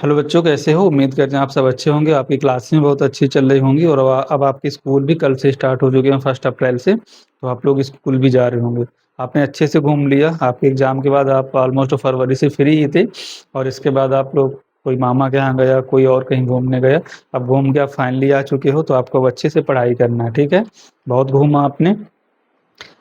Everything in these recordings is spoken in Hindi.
हेलो बच्चों, कैसे हो? उम्मीद करते हैं आप सब अच्छे होंगे। आपकी क्लासें बहुत अच्छी चल रही होंगी और अब आपके स्कूल भी कल से स्टार्ट हो चुके हैं 1 अप्रैल से। तो आप लोग स्कूल भी जा रहे होंगे। आपने अच्छे से घूम लिया। आपके एग्ज़ाम के बाद आप ऑलमोस्ट फरवरी से फ्री ही थे और इसके बाद आप लोग कोई मामा के यहाँ गया, कोई और कहीं घूमने गया। अब घूम के आप फाइनली आ चुके हो, तो आपको अब अच्छे से पढ़ाई करना है, ठीक है? बहुत घूमा आपने।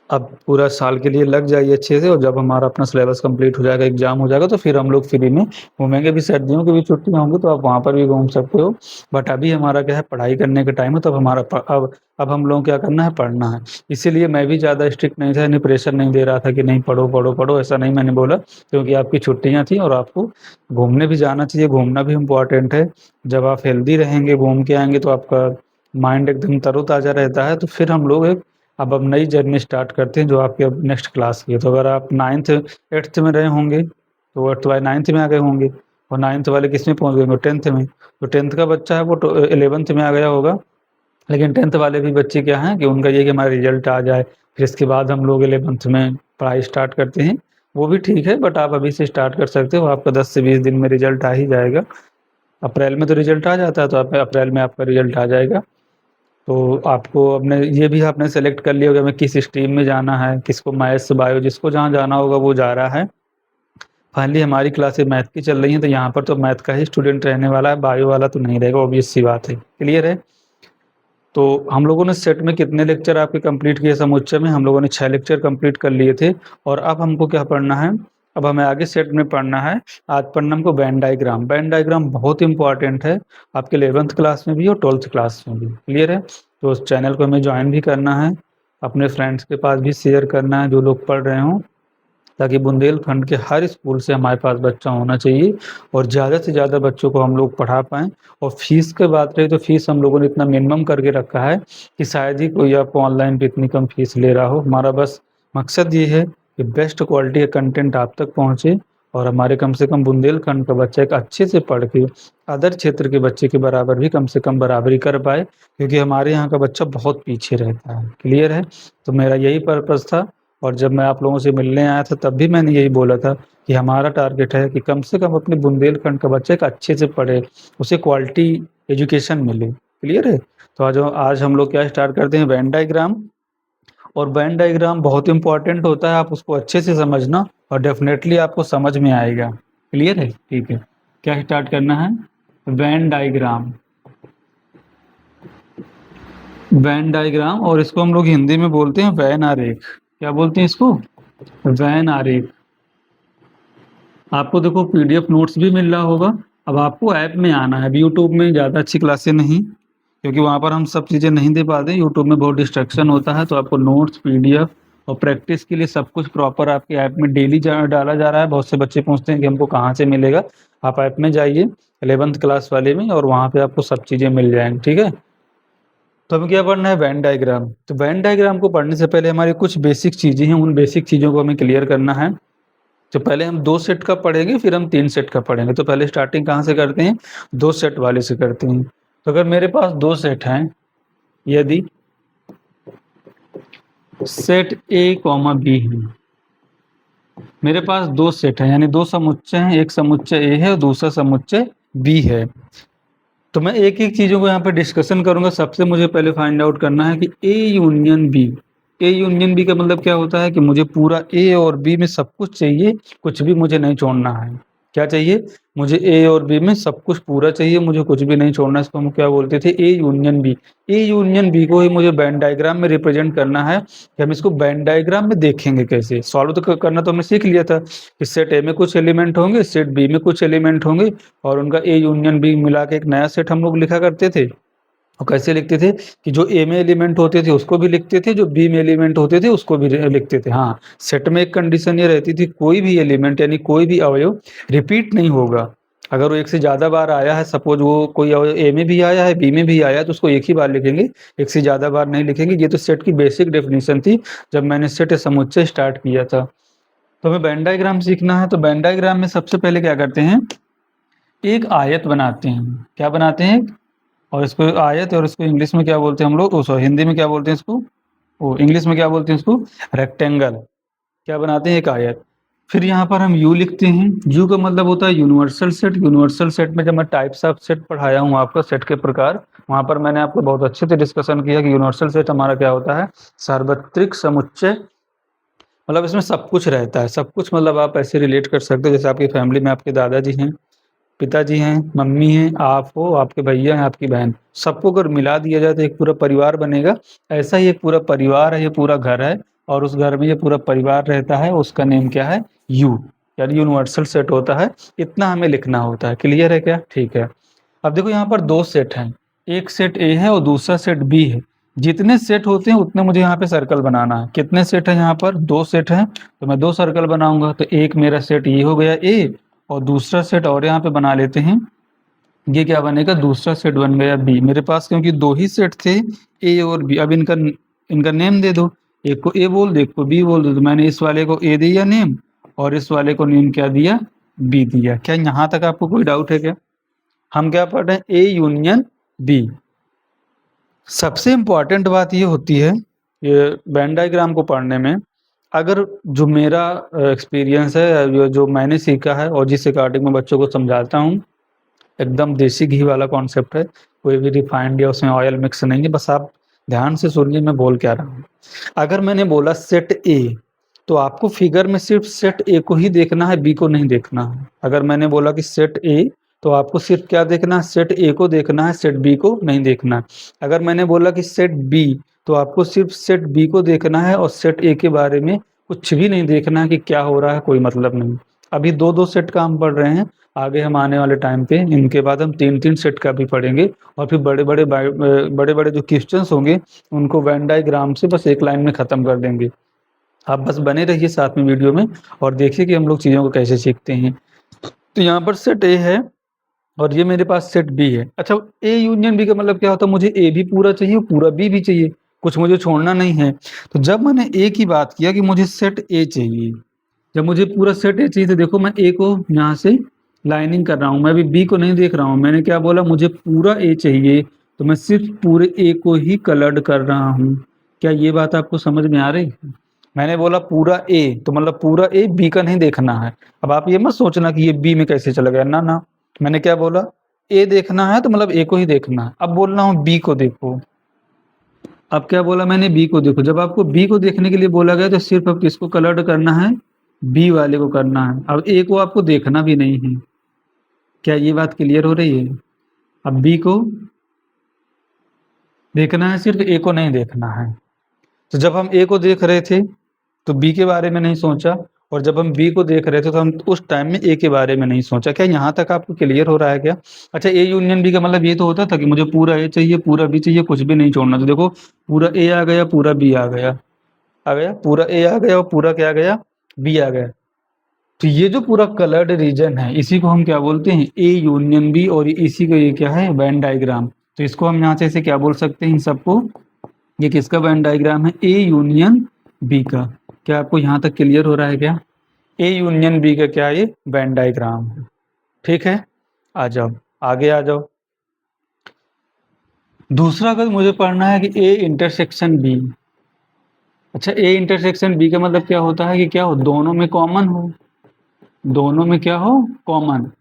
अब पूरा साल के लिए लग जाइए अच्छे से, और जब हमारा अपना सिलेबस कंप्लीट हो जाएगा, एग्जाम हो जाएगा, तो फिर हम लोग फ्री में घूमेंगे भी। सर्दियों की भी छुट्टियां होंगी तो आप वहाँ पर भी घूम सकते हो। बट अभी हमारा क्या है, पढ़ाई करने का टाइम है। तब हमारा अब हम लोगों को क्या करना है, पढ़ना है। इसीलिए मैं भी ज़्यादा स्ट्रिक्ट नहीं था, नहीं प्रेशर नहीं दे रहा था कि नहीं पढ़ो पढ़ो पढ़ो, ऐसा नहीं मैंने बोला, क्योंकि आपकी छुट्टियाँ थी और आपको घूमने भी जाना चाहिए। घूमना भी इम्पोर्टेंट है। जब आप हेल्दी रहेंगे, घूम के आएंगे, तो आपका माइंड एकदम तरोताज़ा रहता है। तो फिर हम लोग एक अब नई जर्नी स्टार्ट करते हैं, जो आपकी अब नेक्स्ट क्लास की है। तो अगर आप 9th 8th में रहे होंगे, तो 8th वाले 9th में आ गए होंगे, और 9th वाले किस में पहुंच गए होंगे, 10th में। तो 10th का बच्चा है वो 11th में आ गया होगा। लेकिन 10th वाले भी बच्चे क्या हैं कि उनका ये कि हमारा रिजल्ट आ जाए, फिर इसके बाद हम लोग 11th में पढ़ाई स्टार्ट करते हैं। वो भी ठीक है, बट आप अभी से स्टार्ट कर सकते हो। आपका 10 से 20 दिन में रिजल्ट आ ही जाएगा। अप्रैल में तो रिजल्ट आ जाता है, तो आप अप्रैल में आपका रिजल्ट आ जाएगा। तो आपको अपने ये भी आपने सेलेक्ट कर लिया होगा हमें किस स्ट्रीम में जाना है, किसको मैथ्स बायो, जिसको जहाँ जाना होगा वो जा रहा है। फाइनली हमारी क्लासेस मैथ की चल रही हैं, तो यहाँ पर तो मैथ का ही स्टूडेंट रहने वाला है, बायो वाला तो नहीं रहेगा, ऑब्वियस सी बात है। क्लियर है? तो हम लोगों ने सेट में कितने लेक्चर आपके कंप्लीट किए? समुच्चय में हम लोगों ने 6 लेक्चर कंप्लीट कर लिए थे। और अब हमको क्या पढ़ना है? अब हमें आगे सेट में पढ़ना है। आज पढ़ना हमको बैंड डायग्राम। बैंड डायग्राम बहुत इंपॉर्टेंट है, आपके 11th क्लास में भी और 12th क्लास में भी। क्लियर है? तो उस चैनल को हमें ज्वाइन भी करना है, अपने फ्रेंड्स के पास भी शेयर करना है जो लोग पढ़ रहे हों, ताकि बुंदेलखंड के हर स्कूल से हमारे पास बच्चा होना चाहिए और ज़्यादा से ज़्यादा बच्चों को हम लोग पढ़ा पाएँ। और फीस की बात रही तो फीस हम लोगों ने इतना मिनिमम करके रखा है कि शायद ही कोई आपको ऑनलाइन पे इतनी कम फीस ले रहा हो। हमारा बस मकसद ये है कि बेस्ट क्वालिटी का कंटेंट आप तक पहुँचे, और हमारे कम से कम बुंदेलखंड का बच्चा एक अच्छे से पढ़ के अदर क्षेत्र के बच्चे के बराबर भी कम से कम बराबरी कर पाए, क्योंकि हमारे यहाँ का बच्चा बहुत पीछे रहता है। क्लियर है? तो मेरा यही पर्पज़ था। और जब मैं आप लोगों से मिलने आया था, तब भी मैंने यही बोला था कि हमारा टारगेट है कि कम से कम अपने बुंदेलखंड का बच्चा एक अच्छे से पढ़े, उसे क्वालिटी एजुकेशन मिले। क्लियर है? तो आज हम लोग क्या स्टार्ट करते हैं, वेन डायग्राम। और वेन डायग्राम बहुत इंपॉर्टेंट होता है, आप उसको अच्छे से समझना और डेफिनेटली आपको समझ में आएगा। क्लियर है? ठीक है। क्या स्टार्ट करना है? Venn diagram. वेन डायग्राम, और इसको हम लोग हिंदी में बोलते हैं वैन आरेख। क्या बोलते हैं इसको? वैन आरेख। आपको देखो पीडीएफ नोट्स भी मिल रहा होगा। अब आपको ऐप में आना है। अब यूट्यूब में ज़्यादा अच्छी क्लासें नहीं, क्योंकि वहाँ पर हम सब चीज़ें नहीं दे पाते। यूट्यूब में बहुत डिस्ट्रैक्शन होता है, तो आपको नोट्स, पीडीएफ और प्रैक्टिस के लिए सब कुछ प्रॉपर आपके ऐप में डेली डाला जा रहा है। बहुत से बच्चे पूछते हैं कि हमको कहाँ से मिलेगा। आप ऐप में जाइए 11th क्लास वाले में, और वहाँ पे आपको सब चीज़ें मिल जाएंगी। ठीक है? तो हमें क्या पढ़ना है? Venn diagram. तो वेन डायग्राम को पढ़ने से पहले हमारी कुछ बेसिक चीज़ें हैं, उन बेसिक चीज़ों को हमें क्लियर करना है। तो पहले हम 2 सेट का पढ़ेंगे, फिर हम 3 सेट का पढ़ेंगे। तो पहले स्टार्टिंग कहाँ से करते हैं? 2 सेट वाले से करते हैं। तो अगर मेरे पास 2 सेट हैं, यदि सेट ए कॉमा बी है, मेरे पास 2 सेट हैं, यानी 2 समुच्चय हैं। एक समुच्चय ए है और दूसरा समुच्चय बी है। तो मैं एक-एक चीज़ों को यहाँ पे डिस्कशन करूँगा। सबसे मुझे पहले फाइंड आउट करना है कि A union B. A union B का मतलब क्या होता है कि मुझे पूरा ए और बी में सब कुछ चाहिए, कुछ भी मुझे नहीं छोड़ना है। क्या चाहिए? मुझे ए और बी में सब कुछ पूरा चाहिए, मुझे कुछ भी नहीं छोड़ना है। इसको हम क्या बोलते थे? A union B. A union B को ही मुझे वेन डायग्राम में रिप्रेजेंट करना है कि हम इसको वेन डायग्राम में देखेंगे कैसे। सॉल्व तो करना तो हमने सीख लिया था कि सेट ए में कुछ एलिमेंट होंगे, सेट बी में कुछ एलिमेंट होंगे, और उनका ए यूनियन बी मिला के एक नया सेट हम लोग लिखा करते थे। और कैसे लिखते थे कि जो ए में एलिमेंट होते थे उसको भी लिखते थे, जो बी में एलिमेंट होते थे उसको भी लिखते थे। हाँ, सेट में एक कंडीशन ये रहती थी, कोई भी एलिमेंट यानी कोई भी अवयव रिपीट नहीं होगा। अगर वो एक से ज़्यादा बार आया है, सपोज वो कोई अवयव ए में भी आया है, बी में भी आया है, तो उसको एक ही बार लिखेंगे, एक से ज़्यादा बार नहीं लिखेंगे। ये तो सेट की बेसिक डेफिनेशन थी जब मैंने सेट समुच्चय स्टार्ट किया था। तो हमें वेन डायग्राम सीखना है। तो वेन डायग्राम में सबसे पहले क्या करते हैं, एक आयत बनाते हैं। क्या बनाते हैं? और इसको आयत, और इसको इंग्लिश में क्या बोलते हैं हम लोग? सॉरी, हिंदी में क्या बोलते हैं इसको? इंग्लिश में क्या बोलते हैं इसको? रेक्टेंगल। क्या बनाते हैं? एक आयत। फिर यहाँ पर हम यू लिखते हैं। यू का मतलब होता है यूनिवर्सल सेट। यूनिवर्सल सेट में जब मैं टाइप्स ऑफ सेट पढ़ाया हूँ आपका सेट के प्रकार, वहाँ पर मैंने आपको बहुत अच्छे से डिस्कशन किया कि यूनिवर्सल सेट हमारा क्या होता है, सार्वत्रिक समुच्चय। मतलब इसमें सब कुछ रहता है, सब कुछ मतलब आप ऐसे रिलेट कर सकते हो जैसे आपकी फैमिली में आपके दादाजी हैं, पिताजी हैं, मम्मी हैं, आप हो, आपके भैया हैं, आपकी बहन, सबको अगर मिला दिया जाए तो एक पूरा परिवार बनेगा। ऐसा ही एक पूरा परिवार है, ये पूरा घर है और उस घर में ये पूरा परिवार रहता है, उसका नेम क्या है, यू, यानी यूनिवर्सल सेट होता है। इतना हमें लिखना होता है। क्लियर है क्या? ठीक है। अब देखो यहाँ पर दो सेट हैं, एक सेट ए है और दूसरा सेट बी है। जितने सेट होते हैं उतने मुझे यहाँ पे सर्कल बनाना है। कितने सेट है यहाँ पर? दो सेट हैं, तो मैं दो सर्कल बनाऊंगा। तो एक मेरा सेट ये हो गया ए, और दूसरा सेट और यहाँ पे बना लेते हैं। ये क्या बनेगा? दूसरा सेट बन गया बी। मेरे पास क्योंकि दो ही सेट थे, ए और बी। अब इनका इनका नेम दे दो, एक को ए बोल दो, एक को बी बोल दो। तो मैंने इस वाले को ए दिया नेम और इस वाले को नेम क्या दिया? बी दिया। क्या यहाँ तक आपको कोई डाउट है क्या? हम क्या पढ़ रहे हैं? A union B. सबसे इम्पॉर्टेंट बात ये होती है ये वेन डायग्राम को पढ़ने में, अगर जो मेरा एक्सपीरियंस है, जो मैंने सीखा है और जिस अकॉर्डिंग मैं बच्चों को समझाता हूँ, एकदम देसी घी वाला कॉन्सेप्ट है, कोई भी रिफाइंड या उसमें ऑयल मिक्स नहीं है। बस आप ध्यान से सुनिए मैं बोल क्या रहा हूँ। अगर मैंने बोला सेट ए, तो आपको फिगर में सिर्फ सेट ए को ही देखना है, बी को नहीं देखना है। अगर मैंने बोला कि सेट ए, तो आपको सिर्फ क्या देखना है? सेट ए को देखना है, सेट बी को नहीं देखना है। अगर मैंने बोला कि सेट बी, तो आपको सिर्फ सेट बी को देखना है और सेट ए के बारे में कुछ भी नहीं देखना है कि क्या हो रहा है, कोई मतलब नहीं। अभी दो दो सेट का हम पढ़ रहे हैं, आगे हम आने वाले टाइम पे इनके बाद हम तीन तीन सेट का भी पढ़ेंगे और फिर बड़े बड़े जो क्वेश्चंस होंगे उनको वेन डायग्राम से बस एक लाइन में खत्म कर देंगे। आप बस बने रहिए साथ में वीडियो में और देखिए कि हम लोग चीज़ों को कैसे सीखते हैं। तो यहाँ पर सेट ए है और ये मेरे पास सेट बी है। अच्छा, ए यूनियन बी का मतलब क्या होता है? मुझे ए भी पूरा चाहिए और पूरा बी भी चाहिए, कुछ मुझे छोड़ना नहीं है। तो जब मैंने ए की बात किया कि मुझे सेट ए चाहिए, जब मुझे पूरा सेट ए चाहिए, तो देखो मैं ए को यहाँ से लाइनिंग कर रहा हूँ, मैं अभी बी को नहीं देख रहा हूँ। मैंने क्या बोला? मुझे पूरा ए चाहिए, तो मैं सिर्फ पूरे ए को ही कलर्ड कर रहा हूँ। क्या ये बात आपको समझ में आ रही है? मैंने बोला पूरा ए, तो मतलब पूरा ए, बी का नहीं देखना है। अब आप ये मत सोचना कि ये बी में कैसे चला गया, ना ना। मैंने क्या बोला? ए देखना है तो मतलब ए को ही देखना है। अब बोल रहा हूँ बी को देखो। अब क्या बोला मैंने? बी को देखो। जब आपको बी को देखने के लिए बोला गया तो सिर्फ अब किसको कलर्ड करना है? बी वाले को करना है। अब ए को आपको देखना भी नहीं है। क्या ये बात क्लियर हो रही है? अब बी को देखना है, सिर्फ ए को नहीं देखना है। तो जब हम ए को देख रहे थे तो बी के बारे में नहीं सोचा, और जब हम बी को देख रहे थे तो हम उस टाइम में ए के बारे में नहीं सोचा। क्या यहाँ तक आपको क्लियर हो रहा है क्या? अच्छा, ए यूनियन बी का मतलब ये तो होता था कि मुझे पूरा ए चाहिए, पूरा बी चाहिए, कुछ भी नहीं छोड़ना। तो देखो पूरा ए आ गया, पूरा बी आ गया, पूरा ए आ गया और पूरा क्या आ गया? बी आ गया। तो ये जो पूरा कलर्ड रीजन है इसी को हम क्या बोलते हैं? A union B. और इसी को ये क्या है? Venn diagram. तो इसको हम यहाँ से ऐसे क्या बोल सकते हैं इन सबको? ये किसका वेन डायग्राम है? ए यूनियन बी का। क्या आपको यहाँ तक क्लियर हो रहा है क्या? ए यूनियन बी का क्या ये वेन डायग्राम है। ठीक है, आ जाओ आगे आ जाओ। दूसरा अगर मुझे पढ़ना है कि ए इंटरसेक्शन बी। अच्छा, ए इंटरसेक्शन बी का मतलब क्या होता है कि क्या हो? दोनों में कॉमन हो, दोनों में क्या हो? कॉमन।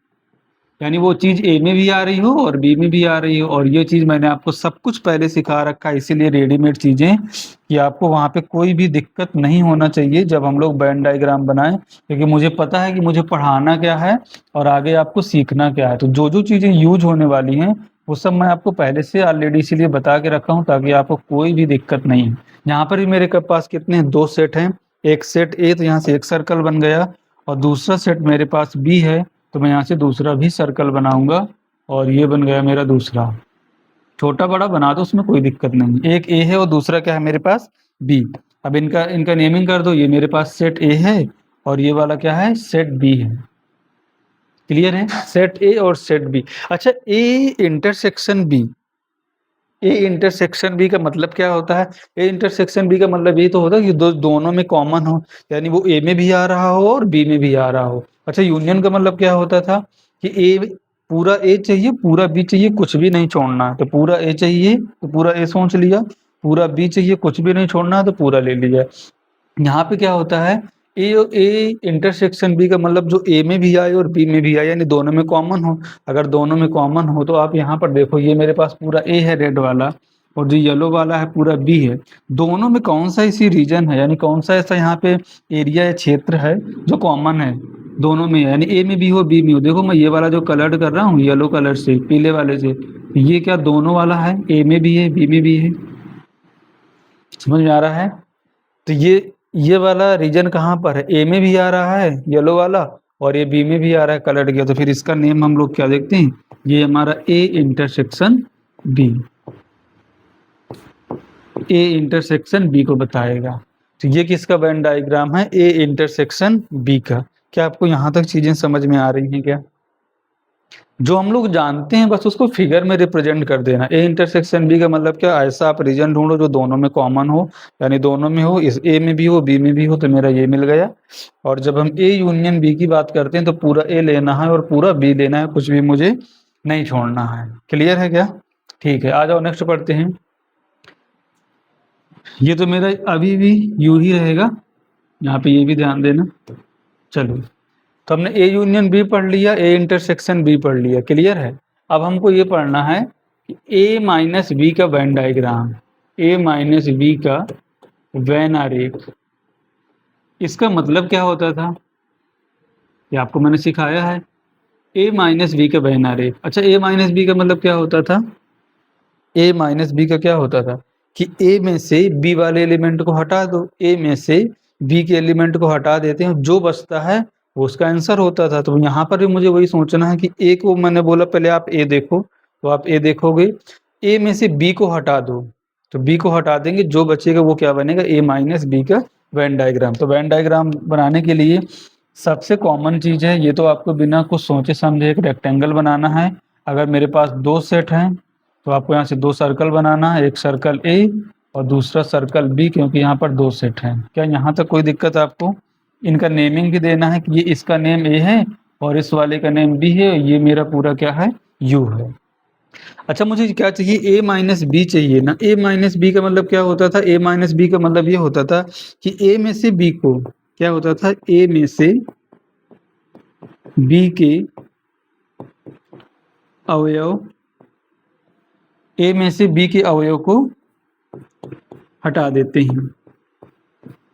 यानी वो चीज ए में भी आ रही हो और बी में भी आ रही हो। और ये चीज मैंने आपको सब कुछ पहले सिखा रखा है, इसीलिए रेडीमेड चीजें कि आपको वहां पे कोई भी दिक्कत नहीं होना चाहिए जब हम लोग वेन डायग्राम बनाएं, क्योंकि मुझे पता है कि मुझे पढ़ाना क्या है और आगे आपको सीखना क्या है। तो जो जो चीजें यूज होने वाली हैं वो सब मैं आपको पहले से ऑलरेडी इसीलिए बता के रखा हूँ ताकि आपको कोई भी दिक्कत नहीं है। यहाँ पर भी मेरे पास कितने हैं? दो सेट हैं। एक सेट ए, तो यहाँ से एक सर्कल बन गया, और दूसरा सेट मेरे पास बी है, तो मैं यहाँ से दूसरा भी सर्कल बनाऊंगा और ये बन गया मेरा दूसरा। छोटा बड़ा बना दो, उसमें कोई दिक्कत नहीं। एक ए है और दूसरा क्या है मेरे पास? बी। अब इनका इनका नेमिंग कर दो। ये मेरे पास सेट ए है और ये वाला क्या है? सेट बी है। क्लियर है? सेट ए और सेट बी। अच्छा, A intersection B, A intersection B का मतलब क्या होता है? ए इंटरसेक्शन बी का मतलब ये तो होता है कि दोनों में कॉमन हो, यानी वो ए में भी आ रहा हो और बी में भी आ रहा हो। अच्छा, यूनियन का मतलब क्या होता था कि ए, पूरा ए चाहिए, पूरा बी चाहिए, कुछ भी नहीं छोड़ना है। तो पूरा ए चाहिए तो पूरा ए सोच लिया, पूरा बी चाहिए, कुछ भी नहीं छोड़ना है तो पूरा ले लिया। यहाँ पे क्या होता है? ए इंटरसेक्शन बी का मतलब जो ए में भी आए और बी में भी आए, यानी दोनों में कॉमन हो। अगर दोनों में कॉमन हो तो आप यहाँ पर देखो, ये मेरे पास पूरा ए है रेड वाला, और जो येलो वाला है पूरा बी है। दोनों में कौन सा ऐसी रीजन है, यानी कौन सा ऐसा यहाँ पे एरिया या क्षेत्र है जो कॉमन है दोनों में, यानी ए में भी हो बी में हो। देखो मैं ये वाला जो कलर कर रहा हूँ येलो कलर से, पीले वाले से, ये क्या दोनों वाला है, ए में भी है बी में भी है। समझ में आ रहा है? तो ये वाला रीजन कहाँ पर है, ए में भी आ रहा है येलो वाला, और ये बी में भी आ रहा है कलर्ड किया, तो फिर इसका नेम हम लोग क्या देखते हैं, ये हमारा A intersection B, A intersection B को बताएगा। तो ये किसका वेन डायग्राम है, ए इंटरसेक्शन बी का। क्या आपको यहाँ तक चीजें समझ में आ रही हैं क्या? जो हम लोग जानते हैं बस उसको फिगर में रिप्रेजेंट कर देना। ए इंटरसेक्शन बी का मतलब क्या, ऐसा आप रीजन ढूंढो जो दोनों में कॉमन हो, यानी दोनों में हो, इस ए में भी हो बी में भी हो, तो मेरा ये मिल गया। और जब हम ए यूनियन बी की बात करते हैं तो पूरा ए लेना है और पूरा बी लेना है, कुछ भी मुझे नहीं छोड़ना है। क्लियर है क्या? ठीक है, आ जाओ नेक्स्ट पढ़ते हैं। ये तो मेरा अभी भी यू ही रहेगा, यहाँ पे ये भी ध्यान देना। चलो, तो हमने ए यूनियन बी पढ़ लिया, ए इंटरसेक्शन बी पढ़ लिया, क्लियर है। अब हमको ये पढ़ना है कि ए माइनस बी का वेन डायग्राम, ए माइनस बी का वेन आरेख, इसका मतलब क्या होता था, ये आपको मैंने सिखाया है। ए माइनस बी का वेन आरेख, अच्छा ए माइनस बी का मतलब क्या होता था, ए माइनस बी का क्या होता था कि ए में से बी वाले एलिमेंट को हटा दो, ए में से बी के एलिमेंट को हटा देते हैं, जो बचता है वो उसका आंसर होता था। तो यहाँ पर भी मुझे वही सोचना है कि ए को मैंने बोला पहले आप ए देखो, तो आप ए देखोगे, ए में से बी को हटा दो, तो बी को हटा देंगे, जो बचेगा वो क्या बनेगा, ए माइनस बी का वेन डायग्राम। तो वेन डायग्राम बनाने के लिए सबसे कॉमन चीज है, ये तो आपको बिना कुछ सोचे समझे एक रेक्टेंगल बनाना है। अगर मेरे पास दो सेट हैं तो आपको यहाँ से दो सर्कल बनाना है, एक सर्कल ए और दूसरा सर्कल बी, क्योंकि यहाँ पर दो सेट हैं। क्या यहाँ तक कोई दिक्कत आपको? इनका नेमिंग भी देना है कि ये इसका नेम ए है और इस वाले का नेम बी है, ये मेरा पूरा क्या है, यू है। अच्छा, मुझे क्या चाहिए, ए माइनस बी चाहिए ना। ए माइनस बी का मतलब क्या होता था, ए माइनस बी का मतलब ये होता था कि ए में से बी को, क्या होता था, ए में से बी के अवयव, ए में से बी के अवयव को हटा देते हैं।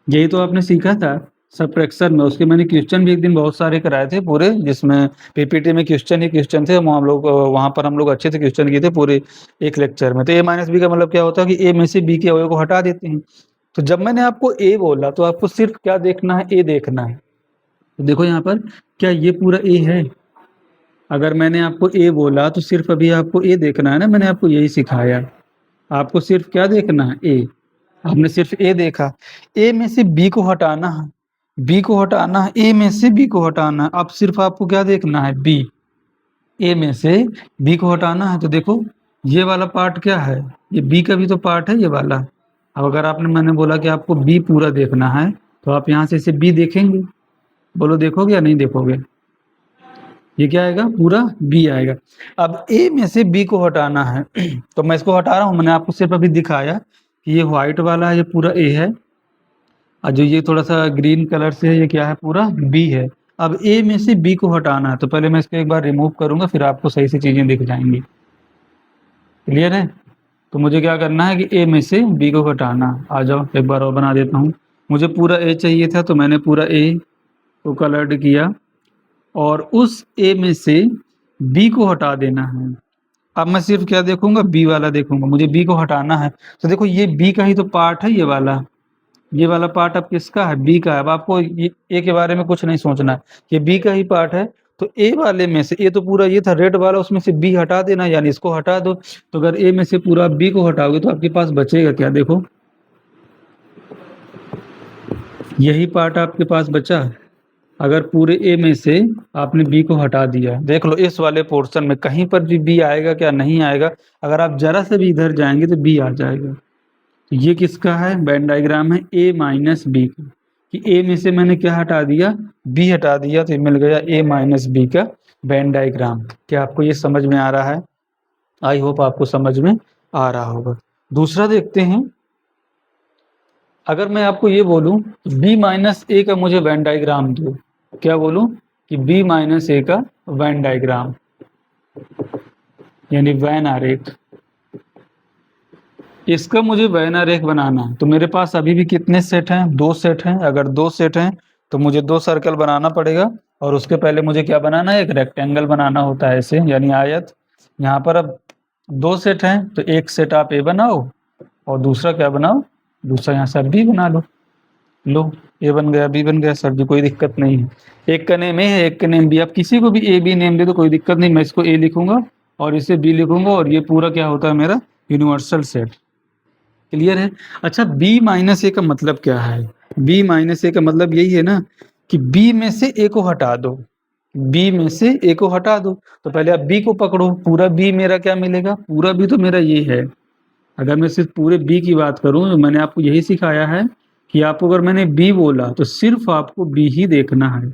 यही तो आपने सीखा था सबट्रैक्शन में, उसके मैंने क्वेश्चन भी एक दिन बहुत सारे कराए थे पूरे, जिसमें पीपीटी में क्वेश्चन ही क्वेश्चन थे, हम लोग वहां पर हम लोग अच्छे से क्वेश्चन किए थे पूरे एक लेक्चर में। तो ए माइनस बी का मतलब क्या होता है कि ए में से बी के अवयव को हटा देते हैं। तो जब मैंने आपको ए बोला तो आपको सिर्फ क्या देखना है, ए देखना है। तो देखो यहाँ पर, क्या ये पूरा ए है? अगर मैंने आपको ए बोला तो सिर्फ अभी आपको ए देखना है ना, मैंने आपको यही सिखाया। आपको सिर्फ क्या देखना है, ए। आपने सिर्फ ए देखा, ए में से बी को हटाना है, बी को हटाना है, ए में से बी को हटाना है। अब सिर्फ आपको क्या देखना है, बी, ए में से बी को हटाना है। तो देखो ये वाला पार्ट क्या है, ये बी का भी तो पार्ट है ये वाला। अब अगर आपने, मैंने बोला कि आपको बी पूरा देखना है, तो आप यहाँ से इसे बी देखेंगे, बोलो देखोगे या नहीं देखोगे, ये क्या आएगा, पूरा बी आएगा। अब ए में से बी को हटाना है तो मैं इसको हटा रहा हूँ, मैंने आपको सिर्फ अभी दिखाया कि ये व्हाइट वाला है, ये पूरा ए है, और जो ये थोड़ा सा ग्रीन कलर से है ये क्या है, पूरा बी है। अब ए में से बी को हटाना है, तो पहले मैं इसको एक बार रिमूव करूंगा, फिर आपको सही से चीजें दिख जाएंगी। क्लियर है? तो मुझे क्या करना है कि ए में से बी को हटाना। आ जाओ एक बार और बना देता हूँ। मुझे पूरा ए चाहिए था तो मैंने पूरा ए को कलर्ड किया, और उस ए में से बी को हटा देना है। अब मैं सिर्फ क्या देखूंगा, बी वाला देखूंगा, मुझे बी को हटाना है। तो देखो ये बी का ही तो पार्ट है, ये वाला पार्ट अब किसका है, बी का है। अब आपको ये ए के बारे में कुछ नहीं सोचना है, ये बी का ही पार्ट है। तो ए वाले में से, ए तो पूरा ये था रेड वाला, उसमें से बी हटा देना, यानी इसको हटा दो। तो अगर ए में से पूरा बी को हटाओगे तो आपके पास बचेगा क्या, देखो यही पार्ट आपके पास बचा। अगर पूरे ए में से आपने बी को हटा दिया, देख लो इस वाले पोर्शन में कहीं पर भी बी आएगा क्या, नहीं आएगा। अगर आप जरा से भी इधर जाएंगे तो बी आ जाएगा। तो ये किसका है, वेन डायग्राम है ए माइनस बी का, कि ए में से मैंने क्या हटा दिया, बी हटा दिया, तो मिल गया ए माइनस बी का वेन डायग्राम। क्या आपको ये समझ में आ रहा है? आई होप आपको समझ में आ रहा होगा। दूसरा देखते हैं, अगर मैं आपको ये बोलूं बी माइनस ए का मुझे वेन डायग्राम दो, क्या बोलूं कि बी माइनस ए का वेन डायग्राम यानी वैन आरेख, इसका मुझे वैन आरेख बनाना है। तो मेरे पास अभी भी कितने सेट हैं, 2 सेट हैं। अगर 2 सेट हैं तो मुझे 2 सर्कल बनाना पड़ेगा और उसके पहले मुझे क्या बनाना है, एक रेक्टेंगल बनाना होता है ऐसे, यानी आयत। यहाँ पर अब 2 सेट हैं तो एक सेट आप ए बनाओ और दूसरा क्या बनाओ, दूसरा यहाँ से बी बना लो ए बन गया, बी बन गया सर जी, कोई दिक्कत नहीं है। एक का नेम ए है, एक का नेम बी, आप किसी को भी ए बी नेम दे दो कोई दिक्कत नहीं। मैं इसको ए लिखूंगा और इसे बी लिखूंगा और ये पूरा क्या होता है मेरा यूनिवर्सल सेट। क्लियर है? अच्छा, बी माइनस ए का मतलब क्या है? बी माइनस ए का मतलब यही है ना कि बी में से ए को हटा दो, बी में से ए को हटा दो। तो पहले आप बी को पकड़ो, पूरा बी मेरा क्या मिलेगा, पूरा बी तो मेरा ये है। अगर मैं सिर्फ पूरे बी की बात करूं तो मैंने आपको यही सिखाया है कि आपको अगर मैंने बी बोला तो सिर्फ आपको बी ही देखना है।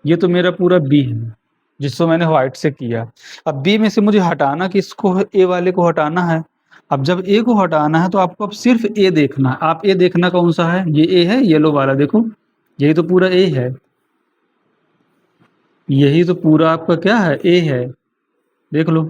ये तो मेरा पूरा बी है जिसको मैंने व्हाइट से किया। अब बी में से मुझे हटाना किसको है, ए वाले को हटाना है। अब जब ए को हटाना है तो आपको अब सिर्फ ए देखना है। आप ए देखना कौन सा है, ये ए है येलो वाला, देखो यही तो पूरा ए है, यही तो पूरा आपका क्या है, ए है, देख लो।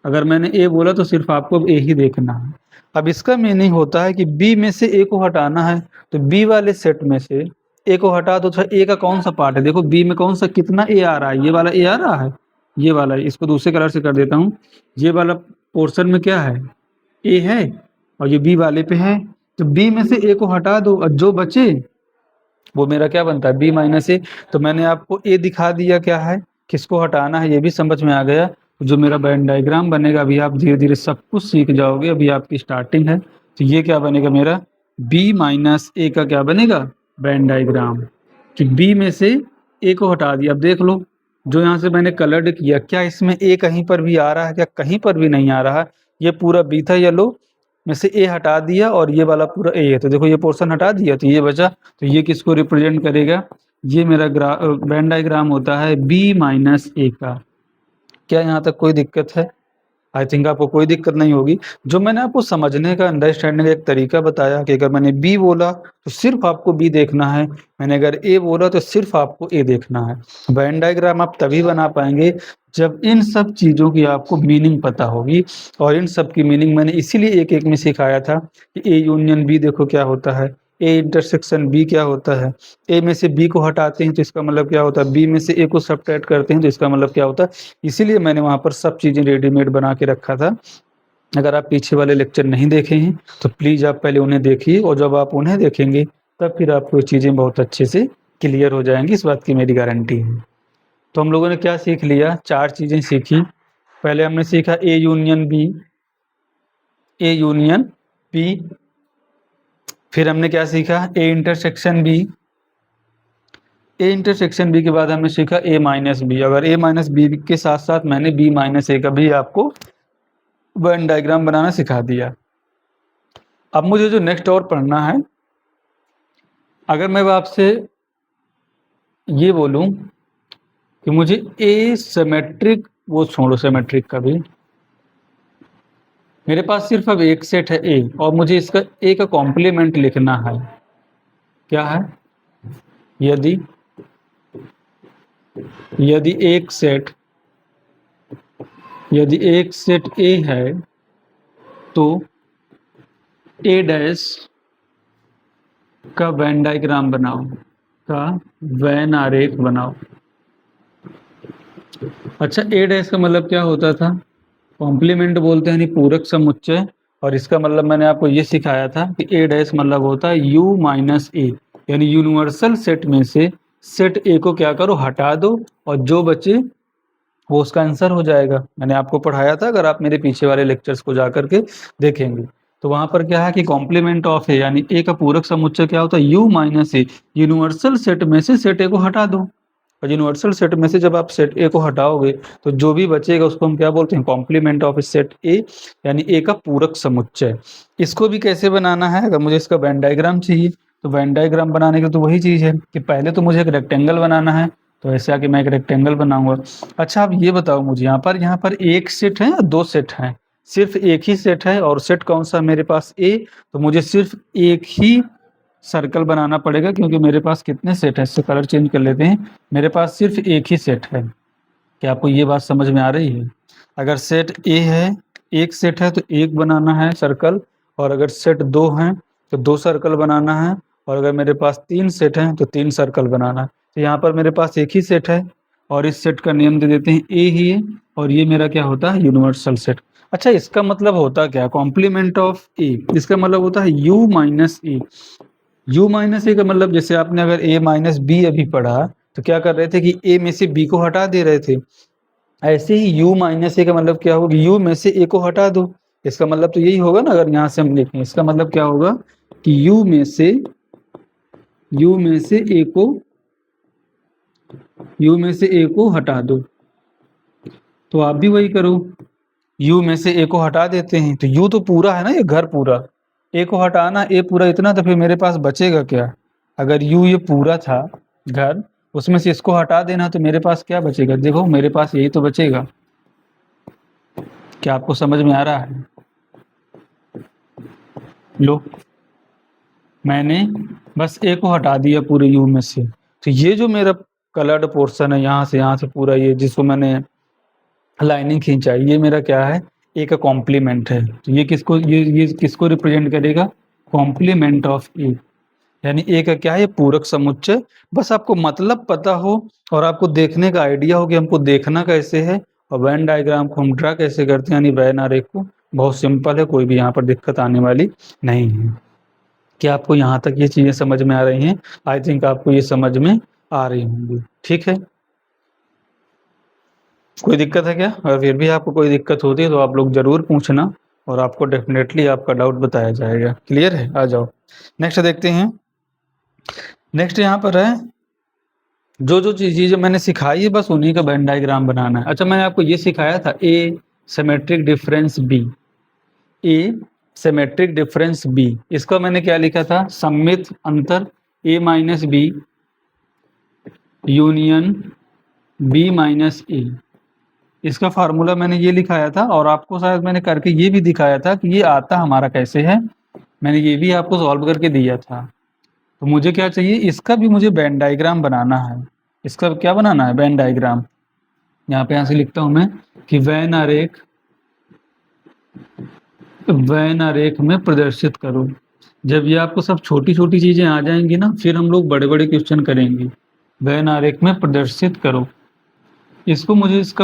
अगर मैंने ए बोला तो सिर्फ आपको अब ए ही देखना है। अब इसका मीनिंग होता है कि बी में से ए को हटाना है तो बी वाले सेट में से ए को हटा दो। तो ए का कौन सा पार्ट है, देखो बी में कौन सा कितना ए आ रहा है, ये वाला ए आ रहा है, ये वाला। इसको दूसरे कलर से कर देता हूँ। ये वाला पोर्शन में क्या है, ए है और ये बी वाले पे है। तो बी में से ए को हटा दो और जो बचे वो मेरा क्या बनता है, बी माइनस ए। तो मैंने आपको ए दिखा दिया क्या है, किसको हटाना है, ये भी समझ में आ गया। जो मेरा वेन डायग्राम बनेगा, अभी आप धीरे धीरे सब कुछ सीख जाओगे, अभी आपकी स्टार्टिंग है। तो ये क्या बनेगा मेरा, बी माइनस ए का क्या बनेगा, वेन डायग्राम। कि बी में से ए को हटा दिया। अब देख लो जो यहाँ से मैंने कलर्ड किया, क्या इसमें ए कहीं पर भी आ रहा है, क्या कहीं पर भी नहीं आ रहा। ये पूरा बी था येलो में से ए हटा दिया और ये वाला पूरा ए है। तो देखो ये पोर्शन हटा दिया तो ये बचा। तो ये किसको रिप्रेजेंट करेगा, ये मेरा वेन डायग्राम होता है बी माइनस ए का। क्या यहाँ तक कोई दिक्कत है? आई थिंक आपको कोई दिक्कत नहीं होगी। जो मैंने आपको समझने का, अंडरस्टैंडिंग का एक तरीका बताया कि अगर मैंने बी बोला तो सिर्फ आपको बी देखना है, मैंने अगर ए बोला तो सिर्फ आपको ए देखना है। वेन डायग्राम आप तभी बना पाएंगे जब इन सब चीज़ों की आपको मीनिंग पता होगी। और इन सब की मीनिंग मैंने इसीलिए एक एक में सिखाया था कि ए यूनियन बी देखो क्या होता है, ए इंटरसेक्शन बी क्या होता है। ए में से बी को हटाते हैं तो इसका मतलब क्या होता है, बी में से ए को सब्ट्रैक्ट करते हैं तो इसका मतलब क्या होता है। इसीलिए मैंने वहाँ पर सब चीज़ें रेडीमेड बना के रखा था। अगर आप पीछे वाले लेक्चर नहीं देखे हैं तो प्लीज़ आप पहले उन्हें देखिए और जब आप उन्हें देखेंगे तब फिर आपको चीज़ें बहुत अच्छे से क्लियर हो जाएंगी, इस बात की मेरी गारंटी है। तो हम लोगों ने क्या सीख लिया, 4 चीज़ें सीखी। पहले हमने सीखा A union B, A union B. फिर हमने क्या सीखा, A intersection B. A intersection B के बाद हमने सीखा ए माइनस बी। अगर ए माइनस बी के साथ साथ मैंने बी माइनस ए का भी आपको वेन डायग्राम बनाना सिखा दिया। अब मुझे जो नेक्स्ट और पढ़ना है, अगर मैं आपसे ये बोलूं कि मुझे ए सिमेट्रिक, वो छोड़ो सिमेट्रिक का भी, मेरे पास सिर्फ अब एक सेट है ए और मुझे इसका ए का कॉम्प्लीमेंट लिखना है। क्या है, यदि यदि एक सेट ए है तो ए डैश का वेन डायग्राम बनाओ, का वेन आरेख बनाओ। अच्छा, ए डैश का मतलब क्या होता था, कॉम्प्लीमेंट बोलते हैं यानी पूरक समुच्चय। और इसका मतलब मैंने आपको ये सिखाया था कि ए डैश मतलब होता है यू माइनस ए, यानी यूनिवर्सल सेट में से सेट ए को क्या करो, हटा दो और जो बचे वो उसका आंसर हो जाएगा। मैंने आपको पढ़ाया था, अगर आप मेरे पीछे वाले लेक्चर्स को जा करके देखेंगे तो वहां पर क्या है कि कॉम्प्लीमेंट ऑफ ए यानी ए का पूरक समुच्चय क्या होता है, यू माइनस ए। यूनिवर्सल सेट में से सेट ए को हटा दो और यूनिवर्सल सेट में से जब आप सेट ए को हटाओगे तो जो भी बचेगा उसको हम क्या बोलते हैं, कॉम्प्लीमेंट ऑफ सेट ए, यानी ए का पूरक समुच्चय। इसको भी कैसे बनाना है, अगर मुझे इसका वेन डायग्राम चाहिए तो वेन डायग्राम बनाने की तो वही चीज़ है कि पहले तो मुझे एक रेक्टेंगल बनाना है। तो ऐसे आके मैं एक रेक्टेंगल बनाऊंगा। अच्छा, आप ये बताओ मुझे, यहाँ पर एक सेट है या 2 सेट हैं? सिर्फ एक ही सेट है और सेट कौन सा मेरे पास, ए। तो मुझे सिर्फ एक ही सर्कल बनाना पड़ेगा क्योंकि मेरे पास कितने सेट है, इससे कलर चेंज कर लेते हैं। मेरे पास सिर्फ एक ही सेट है। क्या आपको ये बात समझ में आ रही है? अगर सेट ए है, एक सेट है तो एक बनाना है सर्कल, और अगर सेट दो हैं तो दो सर्कल बनाना है, और अगर मेरे पास तीन सेट हैं तो तीन सर्कल बनाना है। तो यहाँ पर मेरे पास एक ही सेट है और इस सेट का नियम दे देते हैं ए ही है, और ये मेरा क्या होता है, यूनिवर्सल सेट। अच्छा, इसका मतलब होता क्या, कॉम्प्लीमेंट ऑफ ए, इसका मतलब होता है U minus A. U minus A का मतलब, जैसे आपने अगर ए माइनस बी अभी पढ़ा तो क्या कर रहे थे कि ए में से बी को हटा दे रहे थे, ऐसे ही यू माइनस ए का मतलब क्या होगा, यू में से ए को हटा दो। इसका मतलब तो यही होगा ना, अगर यहाँ से हम देखें इसका मतलब क्या होगा कि यू में से ए को हटा दो। तो आप भी वही करो, यू में से ए को हटा देते हैं, तो यू तो पूरा है ना, ये घर पूरा, ए को हटाना, ए पूरा इतना, तो फिर मेरे पास बचेगा क्या? अगर यू ये पूरा था घर, उसमें से इसको हटा देना तो मेरे पास क्या बचेगा? देखो मेरे पास यही तो बचेगा। क्या आपको समझ में आ रहा है? लो, मैंने बस ए को हटा दिया पूरे यू में से, तो ये जो मेरा कलर्ड पोर्शन है यहाँ से पूरा, ये जिसको मैंने लाइनिंग खींचाई, ये मेरा क्या है, ए का कॉम्प्लीमेंट है। तो ये किसको रिप्रेजेंट करेगा, कॉम्प्लीमेंट ऑफ ए, यानी ए का क्या है, पूरक समुच्चय। बस आपको मतलब पता हो और आपको देखने का आइडिया हो कि हमको देखना कैसे है, और वेन डायग्राम को हम ड्रा कैसे करते हैं, यानी वेन आरेख को, बहुत सिंपल है, कोई भी यहाँ पर दिक्कत आने वाली नहीं है। क्या आपको यहाँ तक ये चीजें समझ में आ रही हैं? आई थिंक आपको ये समझ में आ रही होंगी। ठीक है, कोई दिक्कत है क्या? अगर फिर भी आपको कोई दिक्कत होती है तो आप लोग जरूर पूछना, और आपको डेफिनेटली आपका डाउट बताया जाएगा। क्लियर है? आ जाओ नेक्स्ट देखते हैं। नेक्स्ट यहाँ पर है, जो चीजें मैंने सिखाई है बस उन्हीं का वेन डायग्राम बनाना है। अच्छा, मैंने आपको ये सिखाया था A symmetric difference B, A symmetric difference B, इसका मैंने क्या लिखा था, सममित अंतर A minus B union B minus A. इसका फार्मूला मैंने ये लिखाया था, और आपको शायद मैंने करके ये भी दिखाया था कि ये आता हमारा कैसे है, मैंने ये भी आपको सॉल्व करके दिया था। तो मुझे क्या चाहिए, इसका भी मुझे वेन डायग्राम बनाना है। इसका क्या बनाना है, वेन डायग्राम। यहाँ से लिखता हूं मैं कि वेन आरेख में प्रदर्शित करो। जब ये आपको सब छोटी छोटी चीजें आ जाएंगी ना, फिर हम लोग बड़े बड़े क्वेश्चन करेंगे। वेन आरेख में प्रदर्शित करो, इसका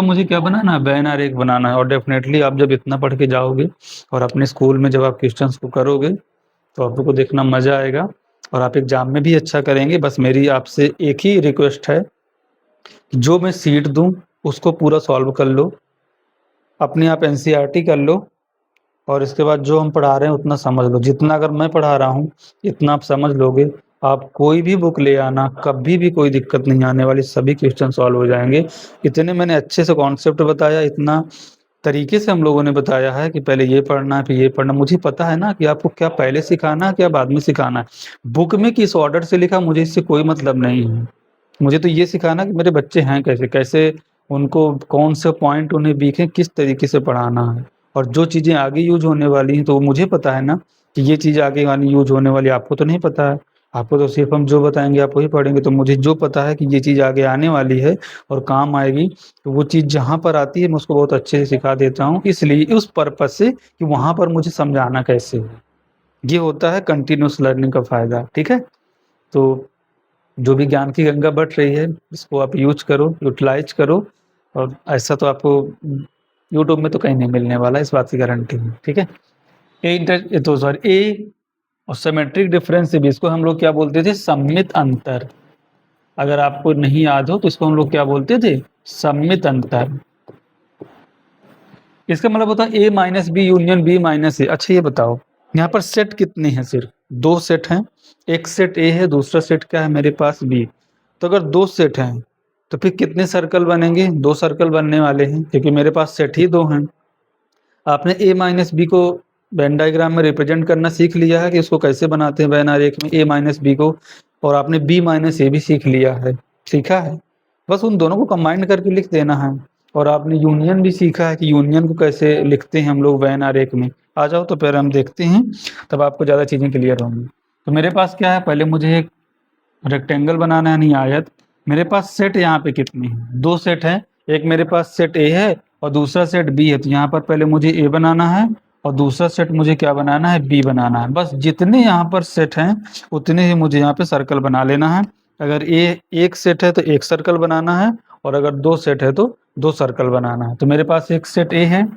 मुझे क्या बनाना है, वेन आरेख बनाना है। और डेफिनेटली आप जब इतना पढ़ के जाओगे और अपने स्कूल में जब आप क्वेश्चंस को करोगे तो आप लोग को देखना मजा आएगा, और आप एग्जाम में भी अच्छा करेंगे। बस मेरी आपसे एक ही रिक्वेस्ट है, जो मैं सीट दूं उसको पूरा सॉल्व कर लो, अपने आप एनसीईआरटी कर लो, और इसके बाद जो हम पढ़ा रहे हैं उतना समझ लो। जितना अगर मैं पढ़ा रहा हूँ इतना आप समझ लोगे, आप कोई भी बुक ले आना, कभी भी कोई दिक्कत नहीं आने वाली, सभी क्वेश्चन सॉल्व हो जाएंगे। इतने मैंने अच्छे से कॉन्सेप्ट बताया, इतना तरीके से हम लोगों ने बताया है कि पहले ये पढ़ना है फिर ये पढ़ना। मुझे पता है ना कि आपको क्या पहले सिखाना है क्या बाद में सिखाना है, बुक में किस ऑर्डर से लिखा मुझे इससे कोई मतलब नहीं है। मुझे तो ये सिखाना कि मेरे बच्चे हैं कैसे कैसे, उनको कौन से पॉइंट उन्हें वीक है, किस तरीके से पढ़ाना है, और जो चीज़ें आगे यूज होने वाली हैं तो मुझे पता है ना कि ये चीज़ आगे वाली यूज होने वाली, आपको तो नहीं पता है। आपको तो सिर्फ हम जो बताएंगे आप वही पढ़ेंगे। तो मुझे जो पता है कि ये चीज़ आगे आने वाली है और काम आएगी, तो वो चीज़ जहाँ पर आती है मैं उसको बहुत अच्छे से सिखा देता हूँ, इसलिए उस पर्पज से कि वहाँ पर मुझे समझाना कैसे है। ये होता है कंटिन्यूस लर्निंग का फायदा। ठीक है, तो जो भी ज्ञान की गंगा बट रही है इसको आप यूज करो, यूटिलाइज करो, और ऐसा तो आपको यूट्यूब में तो कहीं नहीं मिलने वाला, इस बात की गारंटी है। ठीक है, ए और सिमेट्रिक डिफरेंस भी, इसको हम लोग क्या बोलते थे, सममित अंतर। अगर आपको नहीं याद हो तो इसको हम लोग क्या बोलते थे, सममित अंतर। इसका मतलब होता है A minus B union B minus A. अच्छा ये बताओ, यहाँ पर सेट कितने हैं, सिर्फ दो सेट हैं, एक सेट ए है, दूसरा सेट क्या है मेरे पास बी। तो अगर दो सेट हैं तो फिर कितने सर्कल बनेंगे, दो सर्कल बनने वाले हैं, क्योंकि मेरे पास सेट ही दो हैं। आपने ए माइनस बी को वेन डायग्राम में रिप्रेजेंट करना सीख लिया है कि इसको कैसे बनाते हैं वेन आरेख में, ए माइनस बी को, और आपने बी माइनस ए भी सीख लिया है, सीखा है। बस उन दोनों को कंबाइन करके लिख देना है। और आपने यूनियन भी सीखा है कि यूनियन को कैसे लिखते हैं हम लोग वेन आरेख में। आ जाओ तो फिर हम देखते हैं, तब आपको ज़्यादा चीज़ें क्लियर होंगी। तो मेरे पास क्या है, पहले मुझे एक रेक्टेंगल बनाना है, नहीं आयत। मेरे पास सेट यहाँ पे कितने हैं, 2 सेट हैं। एक मेरे पास सेट ए है और दूसरा सेट बी है। तो यहाँ पर पहले मुझे ए बनाना है और दूसरा सेट मुझे क्या बनाना है, बी बनाना है। बस जितने यहाँ पर सेट हैं उतने ही मुझे यहाँ पे सर्कल बना लेना है। अगर ए एक सेट है तो एक सर्कल बनाना है, और अगर 2 सेट है तो 2 सर्कल बनाना है। तो मेरे पास एक सेट ए है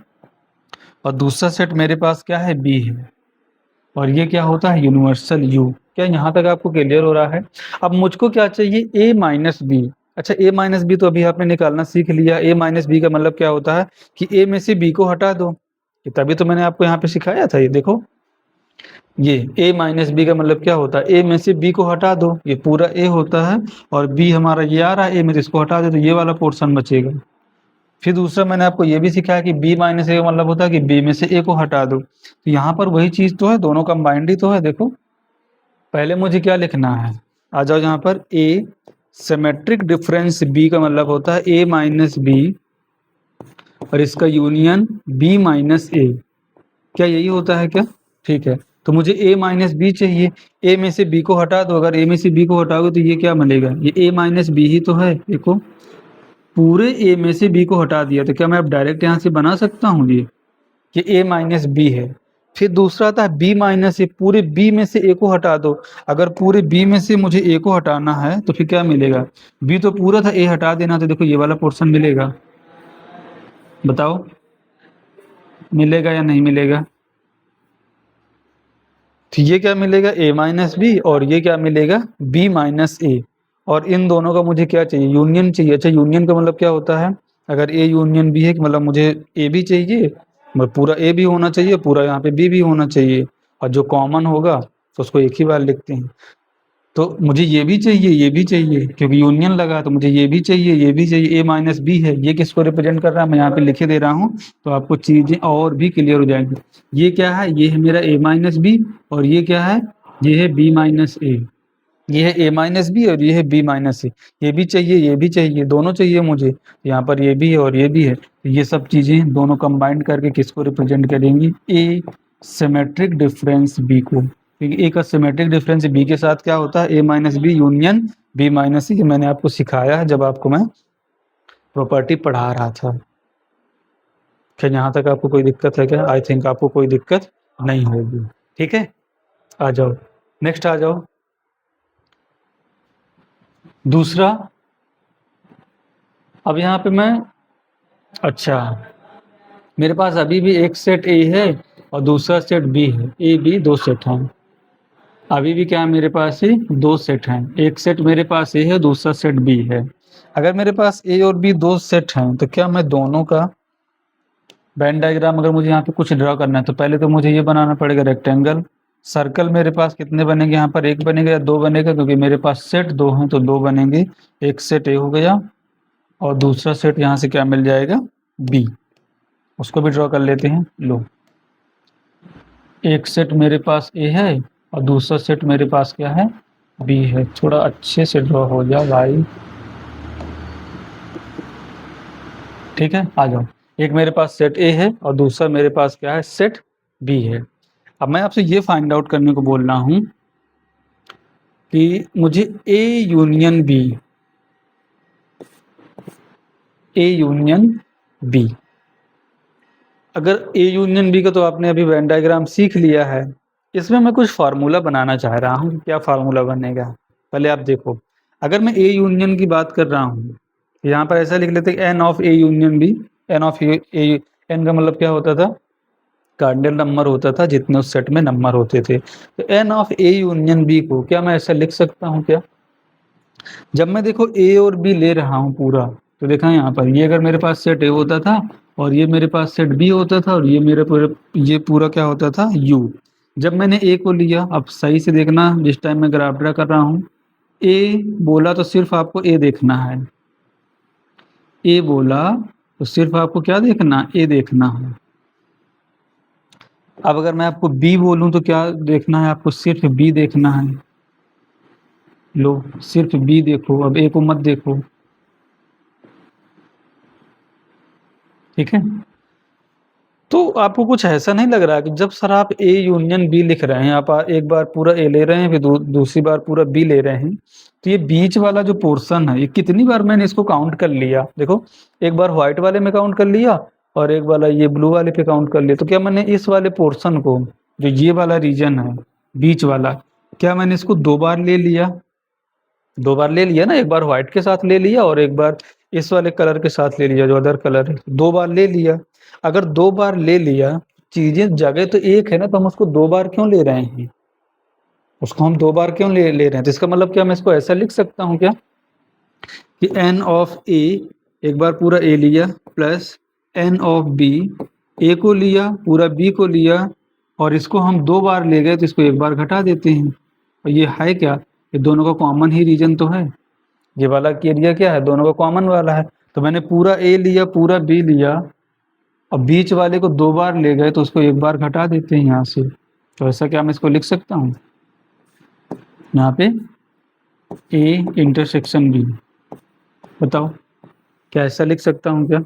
और दूसरा सेट मेरे पास क्या है, बी है। और ये क्या होता है, यूनिवर्सल यू। क्या यहाँ तक आपको क्लियर हो रहा है? अब मुझको क्या चाहिए, ए माइनस बी। अच्छा, ए माइनस बी तो अभी आपने निकालना सीख लिया। ए माइनस बी का मतलब क्या होता है कि ए में से बी को हटा दो। ये तभी तो मैंने आपको यहाँ पे सिखाया था। ये देखो, ये ए माइनस बी का मतलब क्या होता है, ए में से बी को हटा दो, ये पूरा ए होता है। और बी हमारा ये आ रहा है, ए में से इसको हटा दो तो ये वाला पोर्शन बचेगा। फिर दूसरा मैंने आपको ये भी सिखाया कि बी माइनस ए का मतलब होता है कि बी में से ए को हटा दो। तो यहाँ पर वही चीज तो है, दोनों कंबाइंड ही तो है। देखो, पहले मुझे क्या लिखना है, आ जाओ यहाँ पर। ए सिमेट्रिक डिफरेंस बी का मतलब होता है ए माइनस बी और इसका यूनियन बी माइनस ए। क्या यही होता है क्या? ठीक है, तो मुझे ए माइनस बी चाहिए। ए में से बी को हटा दो, अगर ए में से बी को हटाओगे तो ये क्या मिलेगा, ये ए माइनस बी ही तो है। देखो, पूरे ए में से बी को हटा दिया तो क्या मैं अब डायरेक्ट यहाँ से बना सकता हूँ ये कि ए माइनस बी है। फिर दूसरा आता है बी माइनस ए, पूरे बी में से ए को हटा दो। अगर पूरे बी में से मुझे ए को हटाना है तो फिर क्या मिलेगा, बी तो पूरा था, ए हटा देना तो देखो ये वाला पोर्शन मिलेगा। बताओ मिलेगा या नहीं मिलेगा? तो ये क्या मिलेगा, ए माइनस बी, और ये क्या मिलेगा, बी माइनस ए। और इन दोनों का मुझे क्या चाहिए, यूनियन चाहिए। अच्छा, यूनियन का मतलब क्या होता है, अगर ए यूनियन बी है कि मतलब मुझे ए भी चाहिए, मतलब पूरा ए भी होना चाहिए, पूरा यहाँ पे बी भी होना चाहिए, और जो कॉमन होगा तो उसको एक ही बार लिखते हैं। तो मुझे ये भी चाहिए, ये भी चाहिए, क्योंकि यूनियन लगा तो मुझे ये भी चाहिए, ये भी चाहिए। ए माइनस बी है, ये किसको रिप्रेजेंट कर रहा है, मैं यहाँ पे लिखे दे रहा हूँ तो आपको चीजें और भी क्लियर हो जाएंगी। ये क्या है, ये है मेरा ए माइनस बी, और ये क्या है, ये है बी माइनस ए। ये है ए माइनस बी और ये है बी माइनस ए। ये भी चाहिए, ये भी चाहिए, दोनों चाहिए मुझे। यहाँ पर ये भी है और ये भी है, तो ये सब चीजें दोनों कंबाइंड करके किसको रिप्रेजेंट करेंगी, ए सिमेट्रिक डिफरेंस बी को। क्योंकि ए का सिमेट्रिक डिफरेंस बी के साथ क्या होता है, A minus B union B minus C. मैंने आपको सिखाया है जब आपको मैं प्रॉपर्टी पढ़ा रहा था। क्या यहाँ तक आपको कोई दिक्कत है क्या? आई थिंक आपको कोई दिक्कत नहीं होगी। ठीक है, आ जाओ, नेक्स्ट आ जाओ। दूसरा, अब यहाँ पे मैं, अच्छा, मेरे पास अभी भी एक सेट ए है और दूसरा सेट बी है। ए बी 2 सेट हैं। अभी भी क्या है मेरे पास ही 2 सेट हैं। एक सेट मेरे पास ए है, दूसरा सेट बी है। अगर मेरे पास ए और बी 2 सेट हैं तो क्या मैं दोनों का वेन डायग्राम, अगर मुझे यहाँ पे कुछ ड्रॉ करना है तो पहले तो मुझे ये बनाना पड़ेगा रेक्टेंगल। सर्कल मेरे पास कितने बनेंगे, यहाँ पर एक बनेगा या 2 बनेगा, क्योंकि मेरे पास सेट 2 हैं तो 2 बनेंगे। एक सेट ए हो गया और दूसरा सेट यहाँ से क्या मिल जाएगा, बी। उसको भी ड्रॉ कर लेते हैं। लो, एक सेट मेरे पास ए है और दूसरा सेट मेरे पास क्या है, बी है। थोड़ा अच्छे से ड्रॉ हो जाओ भाई। ठीक है, आ जाओ। एक मेरे पास सेट ए है और दूसरा मेरे पास क्या है, सेट बी है। अब मैं आपसे ये फाइंड आउट करने को बोल रहा हूँ कि मुझे A union B, A union B, अगर ए यूनियन बी का तो आपने अभी वेन डायग्राम सीख लिया है। इसमें मैं कुछ फार्मूला बनाना चाह रहा हूँ। क्या फार्मूला बनेगा, पहले आप देखो। अगर मैं ए यूनियन की बात कर रहा हूँ, यहाँ पर ऐसा लिख लेते हैं N of A union B. N of A, N का मतलब क्या होता था, कार्डिनल नंबर होता था जितने उस सेट में नंबर होते थे। तो n of A union B को क्या मैं ऐसा लिख सकता हूँ क्या? जब मैं देखो ए और बी ले रहा हूँ पूरा, तो देखा यहाँ पर, ये अगर मेरे पास सेट ए होता था और ये मेरे पास सेट बी होता था और ये मेरे पूरे, ये पूरा क्या होता था, यू। जब मैंने ए को लिया, अब सही से देखना जिस टाइम मैं ग्राफ ड्रा कर रहा हूँ, ए बोला तो सिर्फ आपको ए देखना है। ए बोला तो सिर्फ आपको क्या देखना, ए देखना है। अब अगर मैं आपको बी बोलूं तो क्या देखना है आपको, सिर्फ बी देखना है। लो, सिर्फ बी देखो, अब ए को मत देखो। ठीक है, तो आपको कुछ ऐसा नहीं लग रहा कि जब सर आप ए यूनियन बी लिख रहे हैं, आप एक बार पूरा ए ले रहे हैं, फिर दूसरी बार पूरा बी ले रहे हैं, तो ये बीच वाला जो पोर्शन है, ये कितनी बार मैंने इसको काउंट कर लिया? देखो, एक बार व्हाइट वाले में काउंट कर लिया और एक वाला ये ब्लू वाले पे काउंट कर लिया। तो क्या मैंने इस वाले पोर्शन को, जो ये वाला रीजन है, बीच वाला, क्या मैंने इसको 2 बार ले लिया? 2 बार ले लिया ना, एक बार व्हाइट के साथ ले लिया और एक बार इस वाले कलर के साथ ले लिया जो अदर कलर है, 2 बार ले लिया। अगर 2 बार ले लिया, चीजें जगह तो एक है ना, तो हम उसको 2 बार क्यों ले रहे हैं? उसको हम 2 बार क्यों ले रहे हैं? तो इसका मतलब क्या मैं इसको ऐसा लिख सकता हूँ क्या कि एन ऑफ ए, एक बार पूरा ए लिया, प्लस एन ऑफ बी, ए को लिया पूरा, बी को लिया, और इसको हम 2 बार ले गए तो इसको एक बार घटा देते हैं। और ये है क्या? ये दोनों का कॉमन ही रीजन तो है। ये वाला एरिया क्या है? दोनों का कॉमन वाला है। तो मैंने पूरा ए लिया, पूरा बी लिया, और बीच वाले को 2 बार ले गए तो उसको एक बार घटा देते हैं यहाँ से। तो ऐसा क्या मैं इसको लिख सकता हूँ यहाँ पे ए इंटरसेक्शन बी? बताओ, क्या ऐसा लिख सकता हूँ क्या?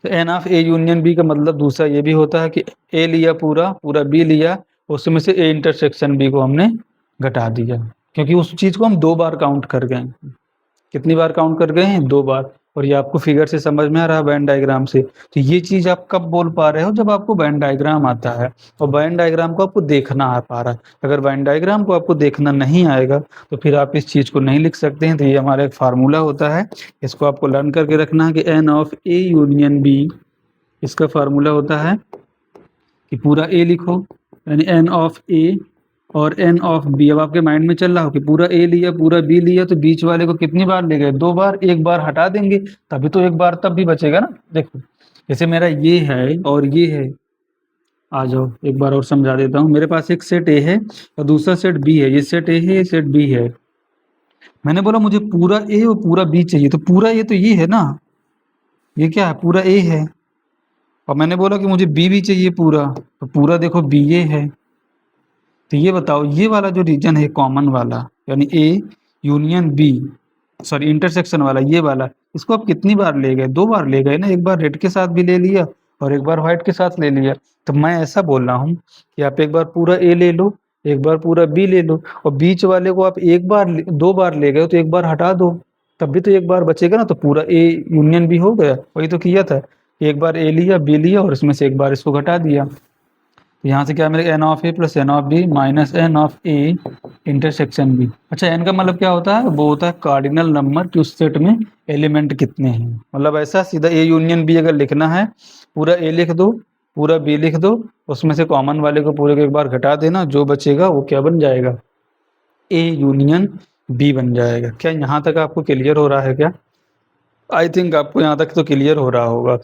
तो n of A union B का मतलब दूसरा ये भी होता है कि ए लिया पूरा, पूरा बी लिया, उसमें से ए इंटरसेक्शन बी को हमने घटा दिया, क्योंकि उस चीज को हम 2 बार काउंट कर गए। कितनी बार काउंट कर गए हैं? 2 बार। और ये आपको फिगर से समझ में आ रहा है, वेन डायग्राम से। तो ये चीज आप कब बोल पा रहे हो? जब आपको वेन डायग्राम आता है और वेन डायग्राम को आपको देखना आ पा रहा है। अगर वेन डायग्राम को आपको देखना नहीं आएगा तो फिर आप इस चीज को नहीं लिख सकते हैं। तो ये हमारा एक फार्मूला होता है, इसको आपको लर्न करके रखना है कि n of A union B, इसका फार्मूला होता है कि पूरा ए लिखो, यानी एन ऑफ ए और एन ऑफ बी। अब आपके माइंड में चल रहा हो कि पूरा ए लिया, पूरा बी लिया, तो बीच वाले को कितनी बार ले गए? 2 बार। एक बार हटा देंगे तभी तो एक बार तब भी बचेगा ना। देखो, जैसे मेरा ये है और ये है, आ जाओ एक बार और समझा देता हूँ। मेरे पास एक सेट ए है और दूसरा सेट बी है। ये सेट ए है, ये सेट बी है। मैंने बोला मुझे पूरा ए और पूरा बी चाहिए, तो पूरा ए तो ये है ना, ये क्या है? पूरा ए है। और मैंने बोला कि मुझे बी भी चाहिए पूरा, तो पूरा देखो बी ए है। तो ये बताओ, ये वाला जो रीजन है कॉमन वाला, यानी A union B, sorry intersection वाला, ये वाला, इसको आप कितनी बार ले गए? 2 बार ले गए ना। एक बार रेड के साथ भी ले लिया और एक बार व्हाइट के साथ ले लिया। तो मैं ऐसा बोल रहा हूँ कि आप एक बार पूरा ए ले लो, एक बार पूरा बी ले लो, और बीच वाले को आप एक बार 2 बार ले गए तो एक बार हटा दो, तब भी तो एक बार बचेगा ना। तो पूरा ए यूनियन बी हो गया। वही तो किया था, एक बार ए लिया, बी लिया, और इसमें से एक बार इसको घटा दिया। यहाँ से क्या मिलेगा? N of A plus n of B minus n of A intersection B. अच्छा, एन का मतलब क्या होता है? वो होता है कार्डिनल नंबर कि उस सेट में एलिमेंट कितने हैं। मतलब ऐसा सीधा ए यूनियन बी अगर लिखना है, पूरा ए लिख दो, पूरा बी लिख दो, उसमें से कॉमन वाले को पूरे को एक बार घटा देना, जो बचेगा वो क्या बन जाएगा? ए यूनियन बी बन जाएगा। क्या यहाँ तक आपको क्लियर हो रहा है क्या? आई थिंक आपको यहाँ तक तो क्लियर हो रहा होगा।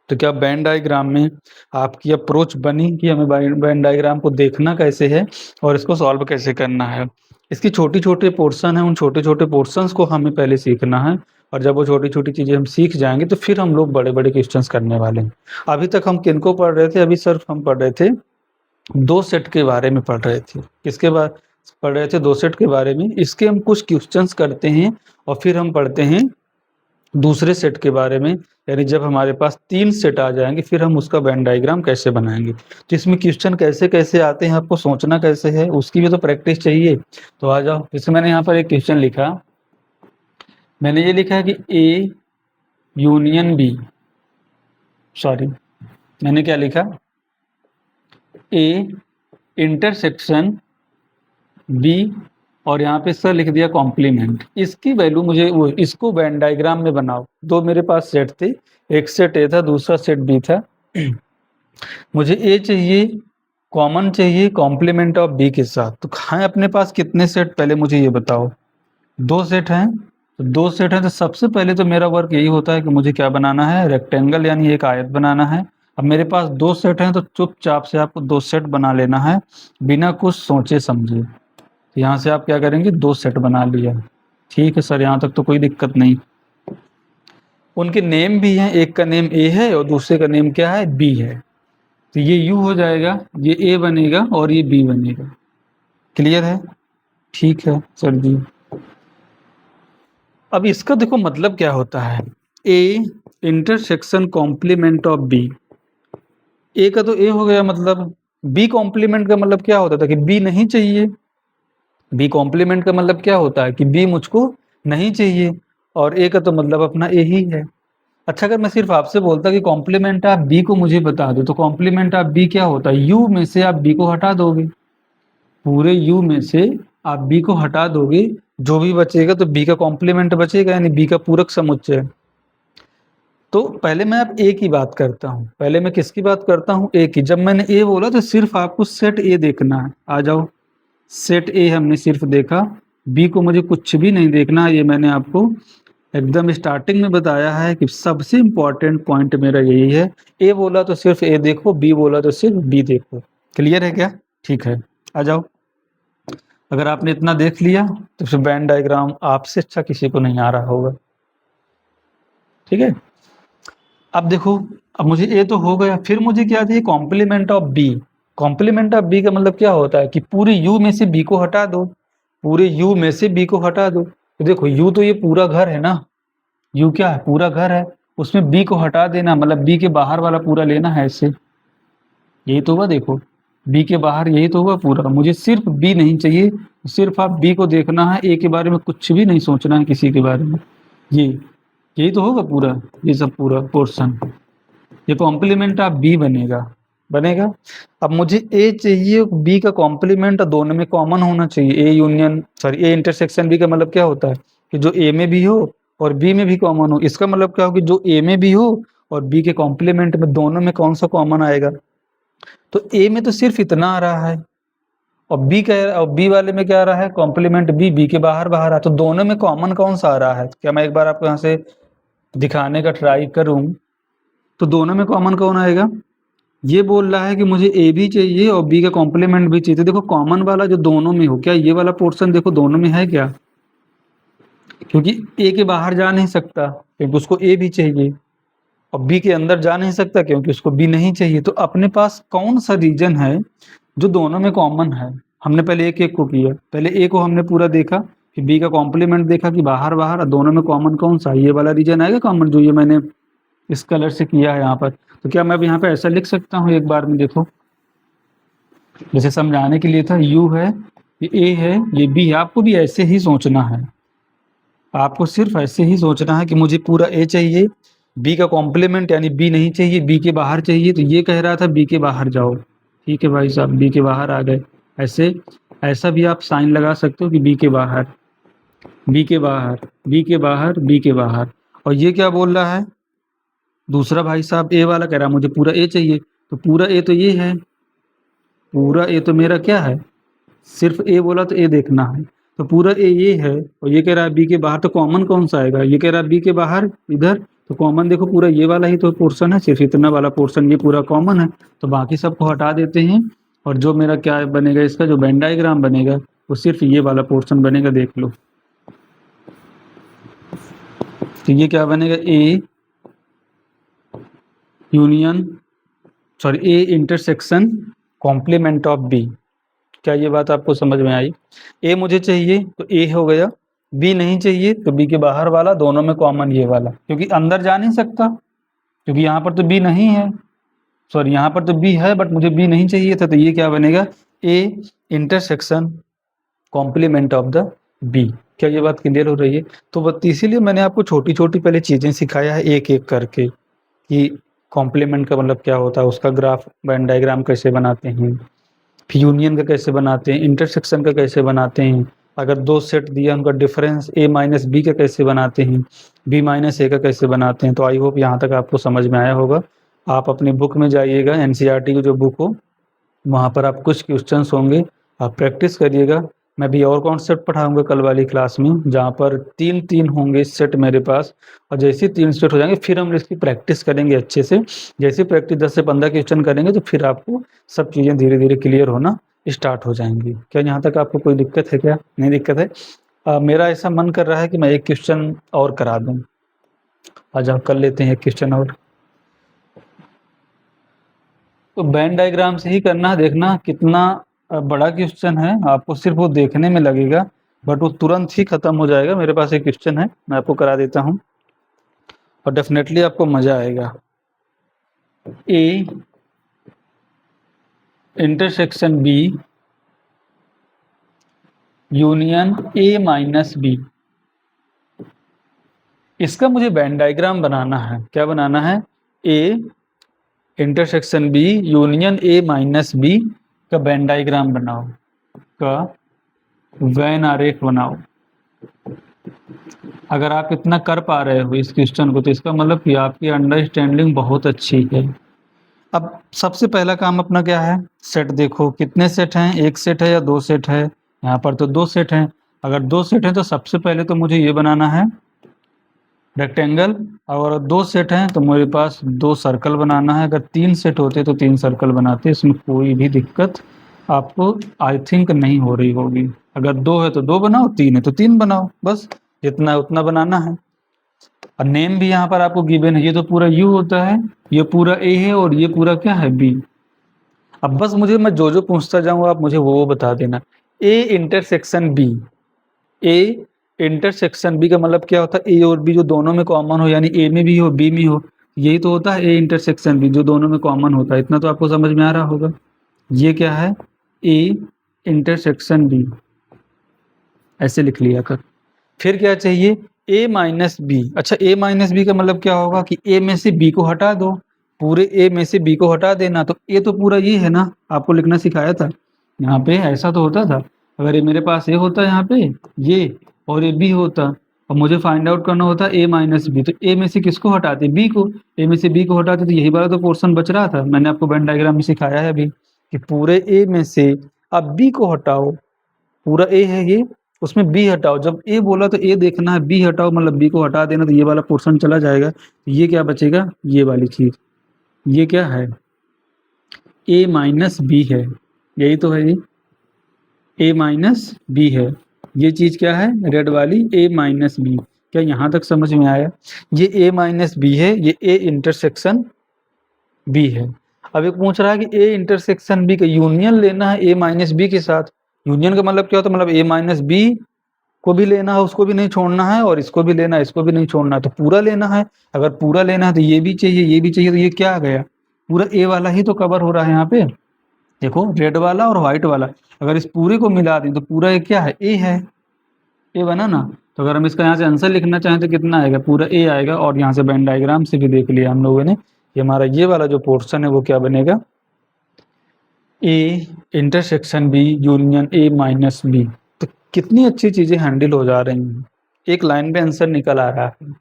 तो क्या वेन डायग्राम में आपकी अप्रोच बनी कि हमें वेन डायग्राम को देखना कैसे है और इसको सॉल्व कैसे करना है? इसकी छोटी छोटे पोर्शन है, उन छोटे छोटे पोर्शंस को हमें पहले सीखना है, और जब वो छोटी छोटी चीज़ें हम सीख जाएंगे तो फिर हम लोग बड़े बड़े क्वेश्चंस करने वाले हैं। अभी तक हम किनको पढ़ रहे थे? अभी सिर्फ हम पढ़ रहे थे 2 सेट के बारे में पढ़ रहे थे। किसके बारे पढ़ रहे थे? 2 सेट के बारे में। इसके हम कुछ क्वेश्चंस करते हैं और फिर हम पढ़ते हैं दूसरे सेट के बारे में, यानी जब हमारे पास 3 सेट आ जाएंगे फिर हम उसका वेन डायग्राम कैसे बनाएंगे। तो इसमें क्वेश्चन कैसे कैसे आते हैं, आपको सोचना कैसे है, उसकी भी तो प्रैक्टिस चाहिए। तो आ जाओ, जैसे मैंने यहाँ पर एक क्वेश्चन लिखा, मैंने ये लिखा है कि ए यूनियन बी, सॉरी मैंने क्या लिखा? ए इंटरसेक्शन बी, और यहाँ पे सर लिख दिया कॉम्प्लीमेंट। इसकी वैल्यू मुझे वो, इसको वेन डायग्राम में बनाओ। 2 मेरे पास सेट थे, एक सेट ए था, दूसरा सेट बी था। मुझे ए चाहिए, कॉमन चाहिए कॉम्प्लीमेंट ऑफ बी के साथ। तो हैं अपने पास कितने सेट, पहले मुझे ये बताओ। 2 सेट हैं, तो 2 सेट हैं, तो सबसे पहले तो मेरा वर्क यही होता है कि मुझे क्या बनाना है? रेक्टेंगल, यानी एक आयत बनाना है। अब मेरे पास 2 सेट हैं तो चुपचाप से आपको 2 सेट बना लेना है, बिना कुछ सोचे समझे। तो यहाँ से आप क्या करेंगे? 2 सेट बना लिया। ठीक है सर, यहाँ तक तो कोई दिक्कत नहीं। उनके नेम भी हैं, एक का नेम ए है और दूसरे का नेम क्या है? बी है। तो ये यू हो जाएगा, ये ए बनेगा और ये बी बनेगा। क्लियर है? ठीक है सर जी। अब इसका देखो मतलब क्या होता है, A intersection complement of B. A का तो ए हो गया, मतलब बी कॉम्प्लीमेंट का मतलब क्या होता था कि बी नहीं चाहिए। बी कॉम्प्लीमेंट का मतलब क्या होता है कि बी मुझको नहीं चाहिए, और ए का तो मतलब अपना ए ही है। अच्छा, अगर मैं सिर्फ आपसे बोलता कि कॉम्प्लीमेंट ऑफ बी को मुझे बता दो, तो कॉम्प्लीमेंट ऑफ बी क्या होता है? यू में से आप बी को हटा दोगे, पूरे यू में से आप बी को हटा दोगे, जो भी बचेगा तो बी का कॉम्प्लीमेंट बचेगा, यानी बी का पूरक समुच्चय। तो पहले मैं अब ए की बात करता हूँ, पहले मैं किसकी बात करता हूँ? ए की। जब मैंने ए बोला तो सिर्फ आपको सेट ए देखना है, आ जाओ। सेट ए हमने सिर्फ देखा, बी को मुझे कुछ भी नहीं देखना है। ये मैंने आपको एकदम स्टार्टिंग में बताया है कि सबसे इंपॉर्टेंट पॉइंट मेरा यही है। ए बोला तो सिर्फ ए देखो, बी बोला तो सिर्फ बी देखो। क्लियर है क्या? ठीक है, आ जाओ। अगर आपने इतना देख लिया तो फिर वेन डायग्राम आपसे अच्छा किसी को नहीं आ रहा होगा। ठीक है, अब देखो, अब मुझे ए तो हो गया, फिर मुझे क्या चाहिए? Complement of B. Complement of B का मतलब क्या होता है कि पूरे यू में से बी को हटा दो, पूरे यू में से बी को हटा दो। तो देखो, यू तो ये पूरा घर है ना, यू क्या है? पूरा घर है, उसमें बी को हटा देना मतलब बी के बाहर वाला पूरा लेना है ऐसे। यही तो हुआ, देखो बी के बाहर, यही तो हुआ पूरा। मुझे सिर्फ बी नहीं चाहिए, सिर्फ आप बी को देखना है, ए के बारे में कुछ भी नहीं सोचना है किसी के बारे में। ये यही तो होगा पूरा, ये सब पूरा पोर्शन, ये कॉम्प्लीमेंट ऑफ बी बनेगा, बनेगा। अब मुझे ए चाहिए, बी का कॉम्प्लीमेंट दोनों में कॉमन होना चाहिए। A union, sorry, A intersection B का मतलब क्या होता है कि जो ए में भी हो और बी में भी कॉमन हो। इसका मतलब क्या हो कि जो ए में भी हो और बी के कॉम्प्लीमेंट में, दोनों में कौन सा कॉमन आएगा? तो ए में तो सिर्फ इतना आ रहा है, और बी वाले में क्या आ रहा है? कॉम्प्लीमेंट बी, बी के बाहर बाहर आ, तो दोनों में कॉमन कौन सा आ रहा है? क्या मैं एक बार आपको यहाँ से दिखाने का ट्राई करूं तो दोनों में कॉमन कौन आएगा? ये बोल रहा है कि मुझे ए भी चाहिए और बी का कॉम्प्लीमेंट भी चाहिए। तो देखो, कॉमन वाला जो दोनों में हो, क्या ये वाला पोर्शन देखो दोनों में है क्या? क्योंकि ए के बाहर जा नहीं सकता क्योंकि उसको ए भी चाहिए, और बी के अंदर जा नहीं सकता क्योंकि उसको बी नहीं चाहिए। तो अपने पास कौन सा रीजन है जो दोनों में कॉमन है? हमने पहले एक एक को किया, पहले ए को हमने पूरा देखा, फिर बी का कॉम्प्लीमेंट देखा कि बाहर बाहर, और दोनों में कॉमन कौन सा? ये वाला रीजन आएगा कॉमन, जो ये मैंने इस कलर से किया है यहाँ पर। तो क्या मैं अब यहाँ पे ऐसा लिख सकता हूँ एक बार में? देखो, जैसे समझाने के लिए था, यू है, ये ए है, ये बी है। आपको भी ऐसे ही सोचना है, आपको सिर्फ ऐसे ही सोचना है कि मुझे पूरा ए चाहिए, बी का कॉम्प्लीमेंट यानी बी नहीं चाहिए, बी के बाहर चाहिए। तो ये कह रहा था बी के बाहर जाओ, ठीक है भाई साहब, बी के बाहर आ गए। ऐसे, ऐसा भी आप साइन लगा सकते हो कि बी के बाहर, बी के बाहर, बी के बाहर, बी के बाहर। और ये क्या बोल रहा है दूसरा भाई साहब? ए वाला कह रहा है मुझे पूरा ए चाहिए, तो पूरा ए तो ये है, पूरा ए तो मेरा क्या है? सिर्फ ए बोला तो ए देखना है, तो पूरा ए ये है, और ये कह रहा है बी के बाहर, तो कॉमन कौन सा आएगा? ये कह रहा है बी के बाहर इधर, तो कॉमन देखो पूरा ये वाला ही तो पोर्शन है, सिर्फ इतना वाला पोर्शन ये पूरा कॉमन है। तो बाकी सबको हटा देते हैं, और जो मेरा क्या बनेगा, इसका जो वेन डायग्राम बनेगा वो सिर्फ ये वाला पोर्शन बनेगा, देख लो। तो ये क्या बनेगा? A union, sorry, A intersection complement of B. क्या ये बात आपको समझ में आई? ए मुझे चाहिए तो ए हो गया, बी नहीं चाहिए तो बी के बाहर वाला, दोनों में कॉमन ये वाला, क्योंकि अंदर जा नहीं सकता, क्योंकि यहाँ पर तो बी नहीं है, सॉरी यहाँ पर तो बी है बट मुझे बी नहीं चाहिए था। तो ये क्या बनेगा? A intersection complement of the B. क्या ये बात क्लियर हो रही है? तो बस इसीलिए मैंने आपको छोटी छोटी पहले चीजें सिखाया है एक एक करके, कि कॉम्प्लीमेंट का मतलब क्या होता है, उसका ग्राफ वेन डायग्राम कैसे बनाते हैं, फिर यूनियन का कैसे बनाते हैं, इंटरसेक्शन का कैसे बनाते हैं, अगर दो सेट दिया उनका डिफरेंस ए माइनस बी का कैसे बनाते हैं, बी माइनस ए का कैसे बनाते हैं। तो आई होप यहाँ तक आपको समझ में आया होगा। आप अपनी बुक में जाइएगा, एनसीईआरटी की जो बुक हो, वहाँ पर आप कुछ क्वेश्चंस होंगे, आप प्रैक्टिस करिएगा। मैं भी और कॉन्सेप्ट पढ़ाऊंगा कल वाली क्लास में, जहाँ पर तीन तीन होंगे सेट मेरे पास, और जैसे ही तीन सेट हो जाएंगे फिर हम इसकी प्रैक्टिस करेंगे अच्छे से। जैसे प्रैक्टिस 10 से 15 क्वेश्चन करेंगे तो फिर आपको सब चीज़ें धीरे धीरे क्लियर होना स्टार्ट हो जाएंगी। क्या यहाँ तक आपको कोई दिक्कत है? क्या नहीं दिक्कत है? मेरा ऐसा मन कर रहा है कि मैं एक क्वेश्चन और करा दूँ। आज आप कर लेते हैं एक क्वेश्चन और। तो वेन डायग्राम से ही करना, देखना कितना बड़ा क्वेश्चन है, आपको सिर्फ वो देखने में लगेगा बट वो तुरंत ही खत्म हो जाएगा। मेरे पास एक क्वेश्चन है, मैं आपको करा देता हूँ और डेफिनेटली आपको मजा आएगा। A intersection B union A minus B, इसका मुझे वेन डायग्राम बनाना है। क्या बनाना है? A intersection B union A minus B का वेन डायग्राम बनाओ, का वेन आरेख बनाओ। अगर आप इतना कर पा रहे हो इस क्वेश्चन को, तो इसका मतलब कि आपकी अंडरस्टैंडिंग बहुत अच्छी है। अब सबसे पहला काम अपना क्या है? सेट देखो कितने सेट हैं, एक सेट है या दो सेट है? यहाँ पर तो दो सेट हैं। अगर दो सेट हैं तो सबसे पहले तो मुझे ये बनाना है रेक्टेंगल। अगर दो सेट हैं तो मेरे पास दो सर्कल बनाना है। अगर तीन सेट होते तो तीन सर्कल बनाते, इसमें कोई भी दिक्कत आपको आई थिंक नहीं हो रही होगी। अगर दो है तो दो बनाओ, तीन है तो तीन बनाओ, बस जितना है उतना बनाना है। और नेम भी यहाँ पर आपको गिवन है, ये तो पूरा यू होता है, ये पूरा ए है और ये पूरा क्या है? बी। अब बस मुझे, मैं जो जो पूछता जाऊँ आप मुझे वो बता देना। A intersection B, A intersection B का मतलब क्या होता है? ए और बी जो दोनों में कॉमन हो, यानी ए में भी हो बी में हो, यही तो होता है ए इंटरसेक्शन बी, जो दोनों में कॉमन होता है। इतना तो आपको समझ में आ रहा होगा। ये क्या है? ए इंटरसेक्शन बी, ऐसे लिख लिया कर। फिर क्या चाहिए? ए माइनस बी। अच्छा, ए माइनस बी का मतलब क्या होगा कि ए में से बी को हटा दो, पूरे ए में से बी को हटा देना। तो ए तो पूरा ये है ना, आपको लिखना सिखाया था यहाँ पे, ऐसा तो होता था। अगर ये मेरे पास ए होता यहाँ पे ये, और ये बी होता, और मुझे फाइंड आउट करना होता ए माइनस बी, तो ए में से किसको हटाते? बी को। ए में से बी को हटाते तो यही वाला तो पोर्शन बच रहा था। मैंने आपको वेन डायग्राम में सिखाया है अभी कि पूरे ए में से अब बी को हटाओ। पूरा ए है ये, उसमें बी हटाओ। जब ए बोला तो ए देखना है, बी हटाओ मतलब बी को हटा देना, तो ये वाला पोर्शन चला जाएगा। तो ये क्या बचेगा? ये वाली चीज। ये क्या है? ए माइनस बी है, यही तो है ये, ए माइनस बी है। ये चीज क्या है? रेड वाली ए माइनस बी। क्या यहाँ तक समझ में आया? ये ए माइनस बी है, ये ए इंटरसेक्शन बी है। अब एक पूछ रहा है कि ए इंटरसेक्शन बी का यूनियन लेना है ए माइनस बी के साथ। यूनियन का मतलब क्या होता है? मतलब ए माइनस बी को भी लेना है, उसको भी नहीं छोड़ना है, और इसको भी लेना है, इसको भी नहीं छोड़ना है, तो पूरा लेना है। अगर पूरा लेना है तो ये भी चाहिए, ये भी चाहिए, तो ये क्या आ गया? पूरा ए वाला ही तो कवर हो रहा है यहाँ पे। देखो, रेड वाला और व्हाइट वाला, अगर इस पूरे को मिला दें तो पूरा ये क्या है? ए है, ए बना ना। तो अगर हम इसका यहाँ से आंसर लिखना चाहें तो कितना आएगा? पूरा ए आएगा। और यहाँ से वेन डायग्राम से भी देख लिया हम लोगों ने, ये हमारा ये वाला जो पोर्शन है वो क्या बनेगा? A intersection B union A minus B. तो कितनी अच्छी चीजें हैंडल हो जा रही हैं, एक लाइन पे आंसर निकल आ रहा है,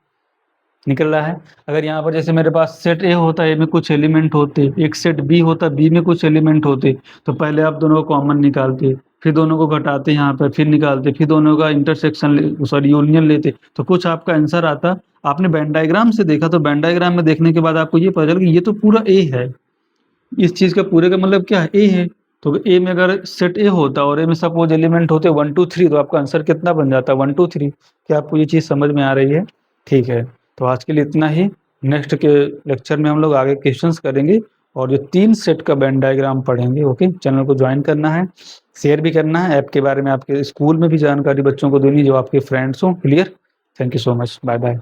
निकल रहा है। अगर यहाँ पर जैसे मेरे पास सेट ए होता है, ए में कुछ एलिमेंट होते, एक सेट बी होता, बी में कुछ एलिमेंट होते, तो पहले आप दोनों को कॉमन निकालते, फिर दोनों को घटाते यहाँ पर, फिर निकालते, फिर दोनों का इंटरसेक्शन सॉरी यूनियन लेते, तो कुछ आपका आंसर आता। आपने वेन डायग्राम से देखा, तो वेन डायग्राम में देखने के बाद आपको ये पता चला कि ये तो पूरा ए है, इस चीज का पूरे का मतलब क्या है? ए है। तो ए में अगर सेट ए होता और ए में सपोज एलिमेंट होते 1 2 3, तो आपका आंसर कितना बन जाता? 1 2 3। क्या आपको ये चीज समझ में आ रही है? ठीक है, तो आज के लिए इतना ही। नेक्स्ट के लेक्चर में हम लोग आगे क्वेश्चंस करेंगे और जो 3 सेट का वेन डायग्राम पढ़ेंगे। ओके, चैनल को ज्वाइन करना है, शेयर भी करना है, ऐप के बारे में आपके स्कूल में भी जानकारी बच्चों को देनी जो आपके फ्रेंड्स हों। Clear? Thank you so much, bye bye.